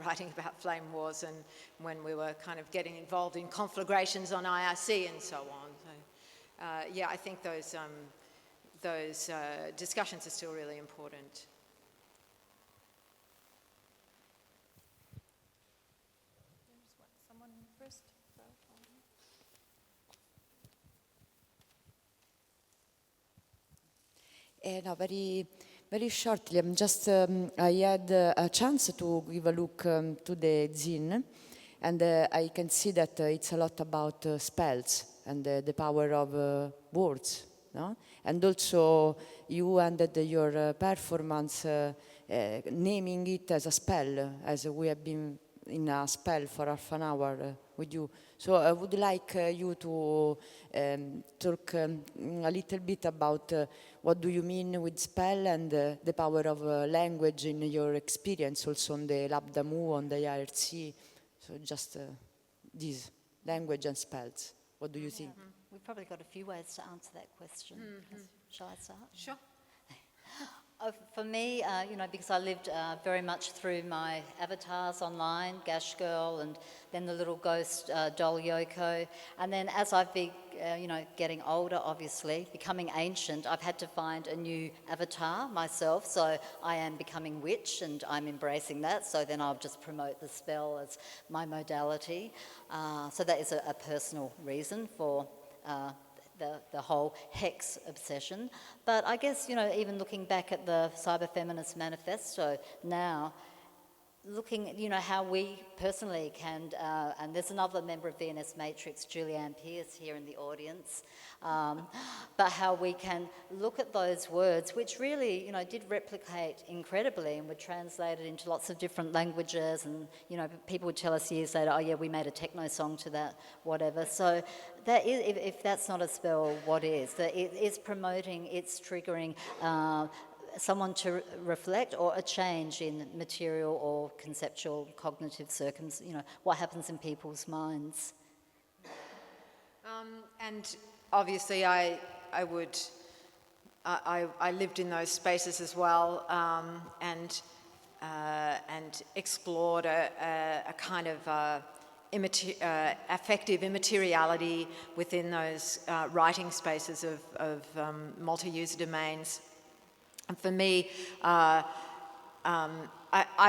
writing about flame wars, and when we were kind of getting involved in conflagrations on IRC and so on. So, I think those discussions are still really important. Someone first. No, very, very shortly. I'm just, I had a chance to give a look to the zine, and I can see that it's a lot about spells and the power of words. No? And also, you ended your performance naming it as a spell, as we have been in a spell for half an hour with you. So I would like you to talk a little bit about what do you mean with spell and the power of language in your experience, also on the Lambda Mu, on the IRC. So just this, language and spells. What do you think? Mm-hmm. We've probably got a few ways to answer that question. Mm-hmm. Shall I start? Sure. For me, because I lived very much through my avatars online, Gash Girl, and then the little ghost doll Yoko. And then as I've been, getting older, obviously, becoming ancient, I've had to find a new avatar myself. So I am becoming witch, and I'm embracing that. So then I'll just promote the spell as my modality. So that is a personal reason for the whole hex obsession. But I guess, even looking back at the Cyber Feminist Manifesto now, looking at, how we personally can, and there's another member of VNS Matrix, Julianne Pierce, here in the audience, but how we can look at those words, which really, did replicate incredibly and were translated into lots of different languages, and, people would tell us years later, oh yeah, we made a techno song to that, whatever. So that is, if that's not a spell, what is? That it is promoting, it's triggering someone to reflect, or a change in material or conceptual cognitive what happens in people's minds. And obviously I lived in those spaces as well, and explored a kind of affective immateriality within those writing spaces of multi-user domains. And for me, I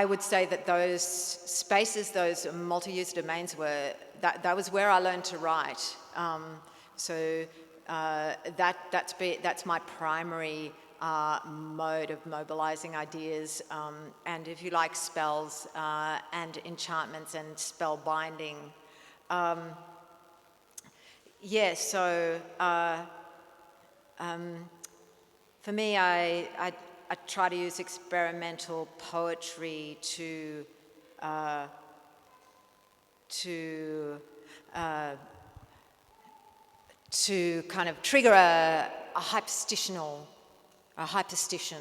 would say that those spaces, those multi-user domains that was where I learned to write. That's my primary mode of mobilizing ideas, and if you like, spells and enchantments and spell binding. For me, I try to use experimental poetry to kind of trigger a hyperstition.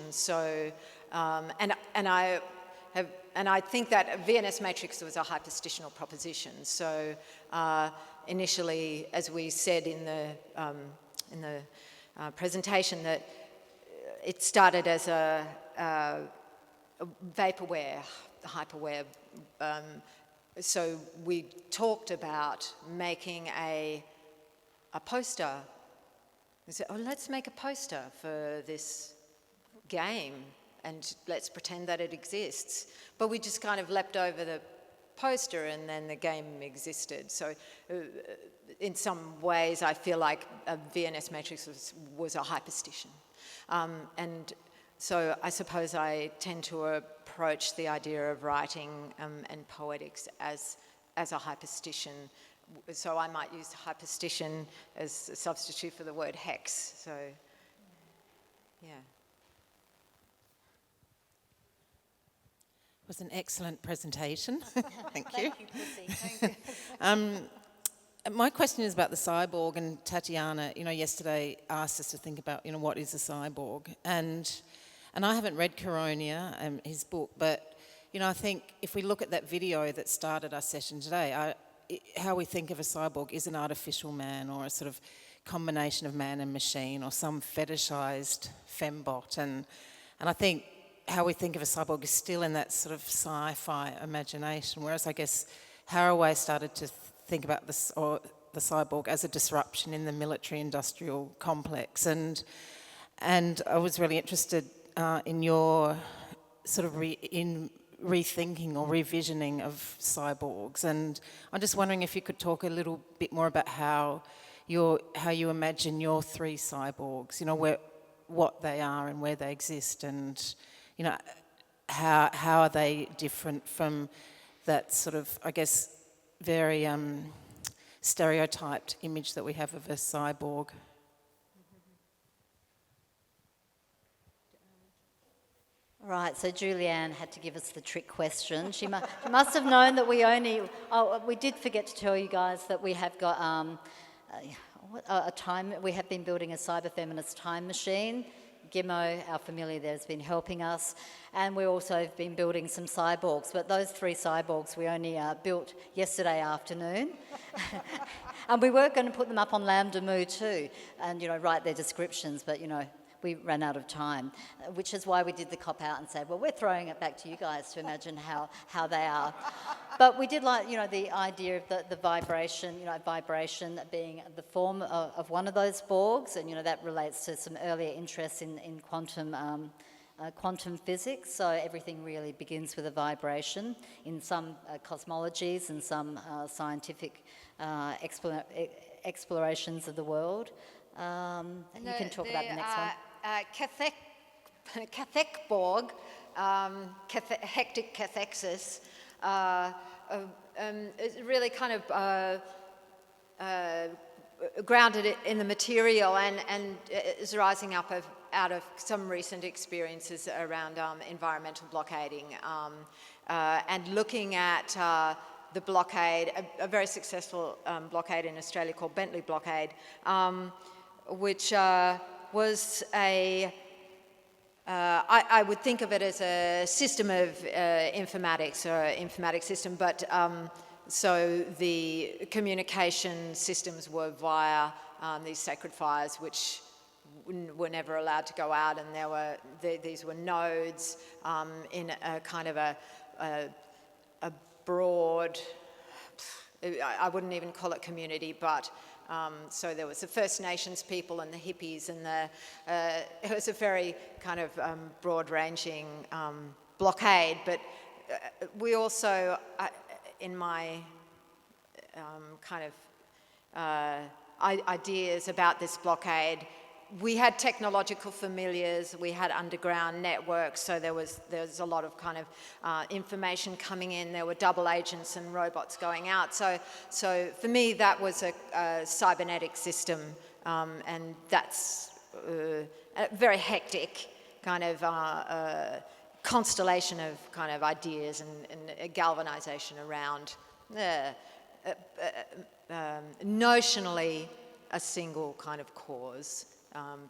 So, and I think that VNS Matrix was a hyperstitional proposition. So, initially, as we said in the presentation, that it started as a vaporware, hyperware. So we talked about making a poster. We said, oh, let's make a poster for this game and let's pretend that it exists. But we just kind of leapt over the poster and then the game existed. So in some ways, I feel like a VNS Matrix was a hyperstition. And so I suppose I tend to approach the idea of writing and poetics as a hyperstition. So I might use hyperstition as a substitute for the word hex. So, yeah. It was an excellent presentation. Thank you. Thank you, Pussy. Thank you. My question is about the cyborg, and Tatiana, yesterday asked us to think about, what is a cyborg, and I haven't read Coronia, his book, but, I think if we look at that video that started our session today, how we think of a cyborg is an artificial man, or a sort of combination of man and machine, or some fetishized fembot, and I think how we think of a cyborg is still in that sort of sci-fi imagination, whereas I guess Haraway started to think about this, or the cyborg, as a disruption in the military-industrial complex, and I was really interested in your sort of rethinking or revisioning of cyborgs, and I'm just wondering if you could talk a little bit more about how you imagine your three cyborgs, what they are and where they exist, and how are they different from that sort of, I guess, very stereotyped image that we have of a cyborg. Right, so Julianne had to give us the trick question. She must have known that we did forget to tell you guys that we have got we have been building a cyber feminist time machine. Giacomo, our familiar there, has been helping us, and we also have been building some cyborgs, but those three cyborgs we only built yesterday afternoon. And we were going to put them up on Lambda Mu too, and write their descriptions, but we ran out of time, which is why we did the cop-out and said, well, we're throwing it back to you guys to imagine how they are. But we did like, the idea of the vibration, vibration being the form of one of those Borgs, and, that relates to some earlier interest in quantum physics. So everything really begins with a vibration in some cosmologies and some scientific explorations of the world. You can talk about the next one. Cathec Borg hectic cathexis, is really kind of grounded in the material and is rising up out of some recent experiences around environmental blockading and looking at the blockade, a very successful blockade in Australia called Bentley blockade, which was I would think of it as a system of informatics or informatic system, but so the communication systems were via these sacred fires, which were never allowed to go out, and these were nodes in a kind of a broad, I wouldn't even call it community, but so there was the First Nations people and the hippies, and it was a very kind of broad-ranging blockade. But we also, in my kind of ideas about this blockade, we had technological familiars, we had underground networks, so there was a lot of kind of information coming in. There were double agents and robots going out. So for me, that was a cybernetic system, and that's a very hectic kind of constellation of kind of ideas and a galvanization around notionally a single kind of cause.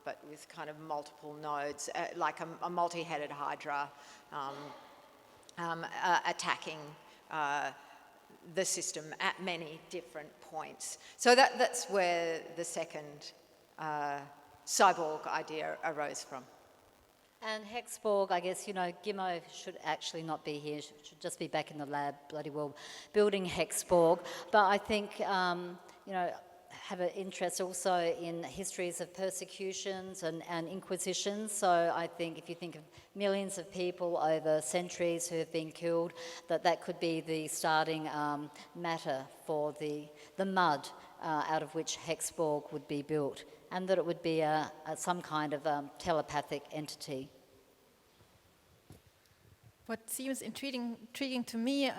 But with kind of multiple nodes, like a multi-headed hydra attacking the system at many different points. So that's where the second cyborg idea arose from. And Hexborg, I guess, Gimo should actually not be here, should just be back in the lab, bloody well, building Hexborg. But I think, have an interest also in histories of persecutions and inquisitions. So I think if you think of millions of people over centuries who have been killed, that could be the starting matter for the mud out of which Hexborg would be built, and that it would be some kind of telepathic entity. What seems intriguing to me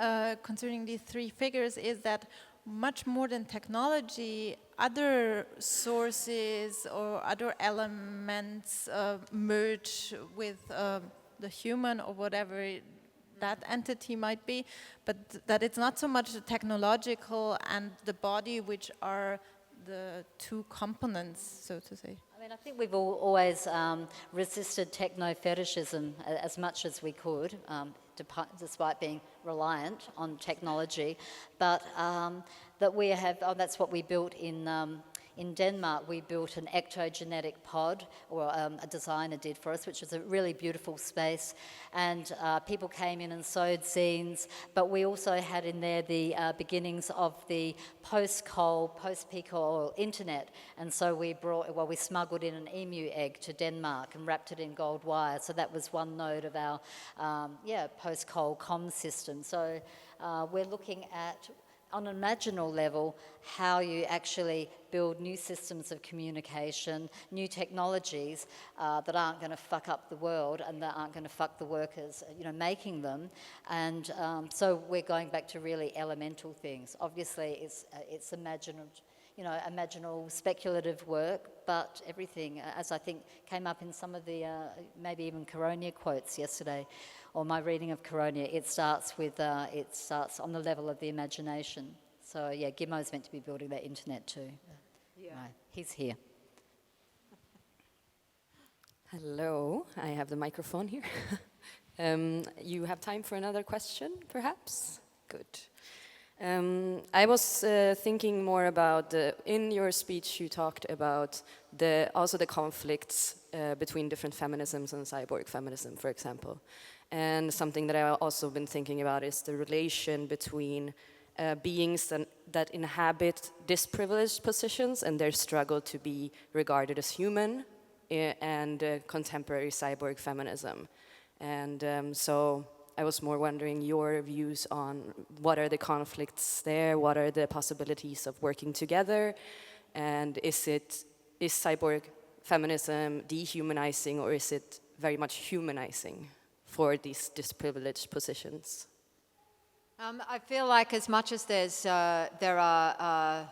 concerning these three figures is that much more than technology, other sources or other elements merge with the human or whatever that entity might be, but that it's not so much the technological and the body which are the two components, so to say. I mean, I think we've always resisted techno-fetishism as much as we could, despite being reliant on technology, but that we have, that's what we built in Denmark. We built an ectogenetic pod, or a designer did for us, which was a really beautiful space, and people came in and sewed scenes, but we also had in there the beginnings of the post-coal, post-peak oil internet, and so we smuggled in an emu egg to Denmark and wrapped it in gold wire, so that was one node of our post-coal comm system. So we're looking at, on an imaginal level, how you actually build new systems of communication, new technologies that aren't going to fuck up the world and that aren't going to fuck the workers, making them. And so we're going back to really elemental things. Obviously, it's imaginal, speculative work, but everything, as I think came up in some of the maybe even Curator quotes yesterday, or my reading of Curator, it starts on the level of the imagination. So yeah, Gimo's meant to be building that internet too. Yeah. Right, he's here. Hello, I have the microphone here. You have time for another question, perhaps? Good. I was thinking more about in your speech you talked about also the conflicts between different feminisms and cyborg feminism, for example. And something that I've also been thinking about is the relation between beings that inhabit disprivileged positions and their struggle to be regarded as human and contemporary cyborg feminism. And so I was more wondering your views on what are the conflicts there, what are the possibilities of working together, and is cyborg feminism dehumanizing or is it very much humanizing for these privileged positions? I feel like as much as there are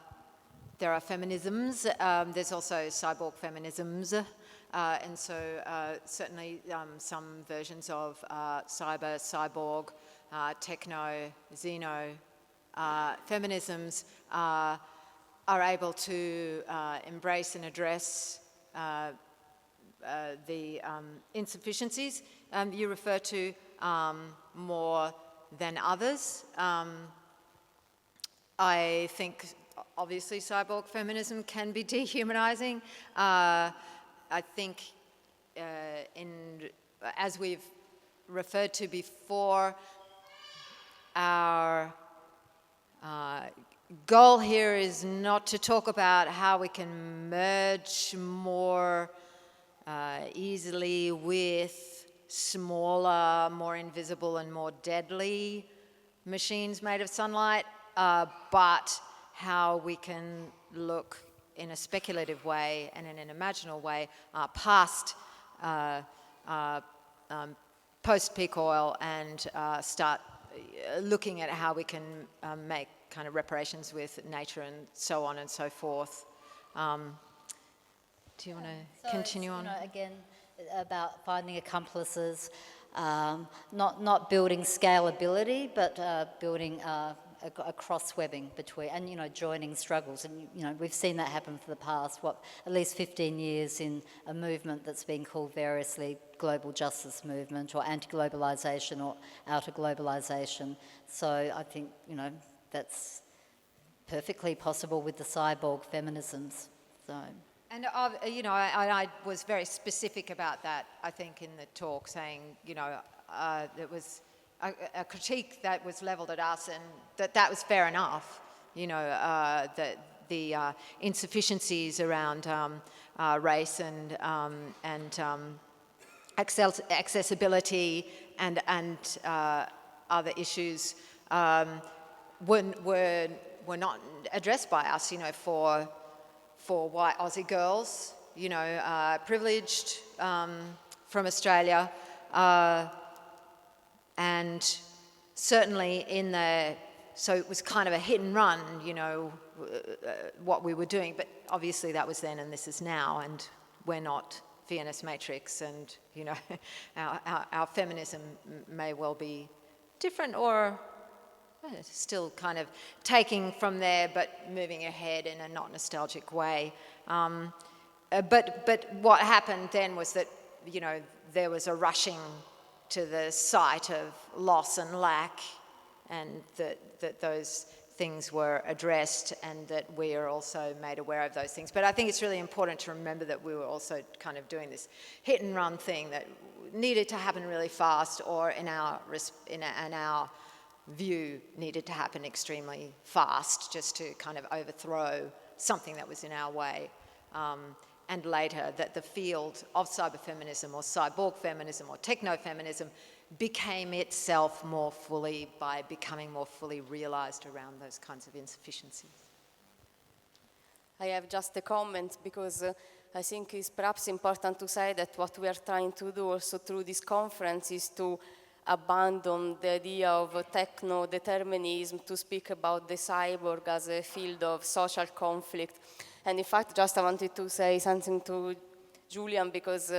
feminisms, there's also cyborg feminisms, and so certainly some versions of cyborg, techno, xeno feminisms are able to embrace and address the insufficiencies you refer to more than others. I think obviously cyborg feminism can be dehumanizing. I think as we've referred to before, our goal here is not to talk about how we can merge more easily with smaller, more invisible and more deadly machines made of sunlight, but how we can look in a speculative way and in an imaginal way past post-peak oil and start looking at how we can make kind of reparations with nature and so on and so forth. Do you want to continue on? Again, about finding accomplices, not building scalability, but building a cross-webbing between, and joining struggles. And we've seen that happen for the past, at least 15 years in a movement that's been called variously global justice movement or anti-globalization or outer globalization. So I think, that's perfectly possible with the cyborg feminisms. So. And, I was very specific about that, I think, in the talk, saying, there was a critique that was levelled at us and that was fair enough, the insufficiencies around race and accessibility and other issues were not addressed by us, for white Aussie girls, privileged from Australia, and certainly so it was kind of a hit and run, what we were doing, but obviously that was then and this is now, and we're not Fairness Matrix, and, our feminism may well be different or still kind of taking from there but moving ahead in a not nostalgic way. But what happened then was that, there was a rushing to the site of loss and lack, and that those things were addressed and that we are also made aware of those things. But I think it's really important to remember that we were also kind of doing this hit and run thing that needed to happen really fast, or in our view needed to happen extremely fast, just to kind of overthrow something that was in our way. And later that the field of cyberfeminism or cyborg feminism or techno-feminism became itself more fully by becoming more fully realized around those kinds of insufficiencies. I have just a comment because I think it's perhaps important to say that what we are trying to do also through this conference is to abandon the idea of techno-determinism, to speak about the cyborg as a field of social conflict. And in fact, just I wanted to say something to Julian, because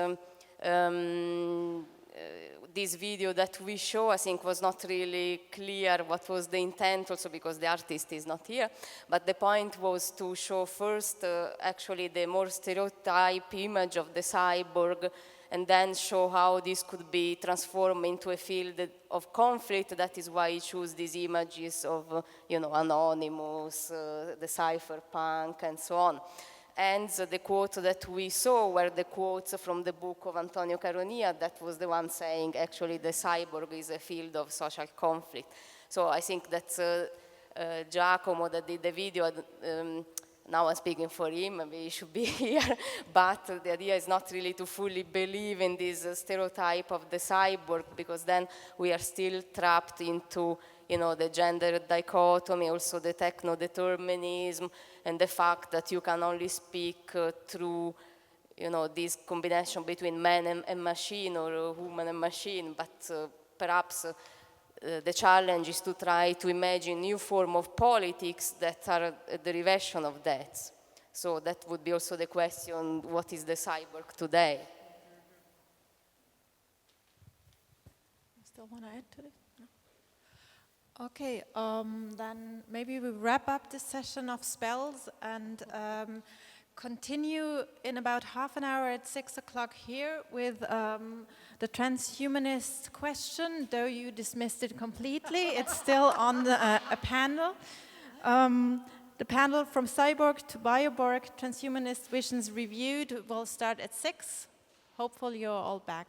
this video that we show, I think, was not really clear what was the intent, also because the artist is not here. But the point was to show first actually the more stereotype image of the cyborg, and then show how this could be transformed into a field of conflict. That is why I choose these images of, Anonymous, the cypherpunk, and so on. And the quote that we saw were the quotes from the book of Antonio Caronia, that was the one saying, actually, the cyborg is a field of social conflict. So I think that's Giacomo that did the video. Now I'm speaking for him, maybe he should be here, but the idea is not really to fully believe in this stereotype of the cyborg, because then we are still trapped into, the gender dichotomy, also the techno-determinism, and the fact that you can only speak through, you know, this combination between man and machine, or human and machine, but perhaps the challenge is to try to imagine new form of politics that are a derivation of that. So that would be also the question, what is the cyborg today? You still want to add to this? No? Okay, then maybe we wrap up this session of spells and continue in about half an hour at 6 o'clock here with the transhumanist question, though you dismissed it completely. It's still on a panel. The panel From Cyborg to Bioborg, Transhumanist Visions Reviewed will start at 6. Hopefully you're all back.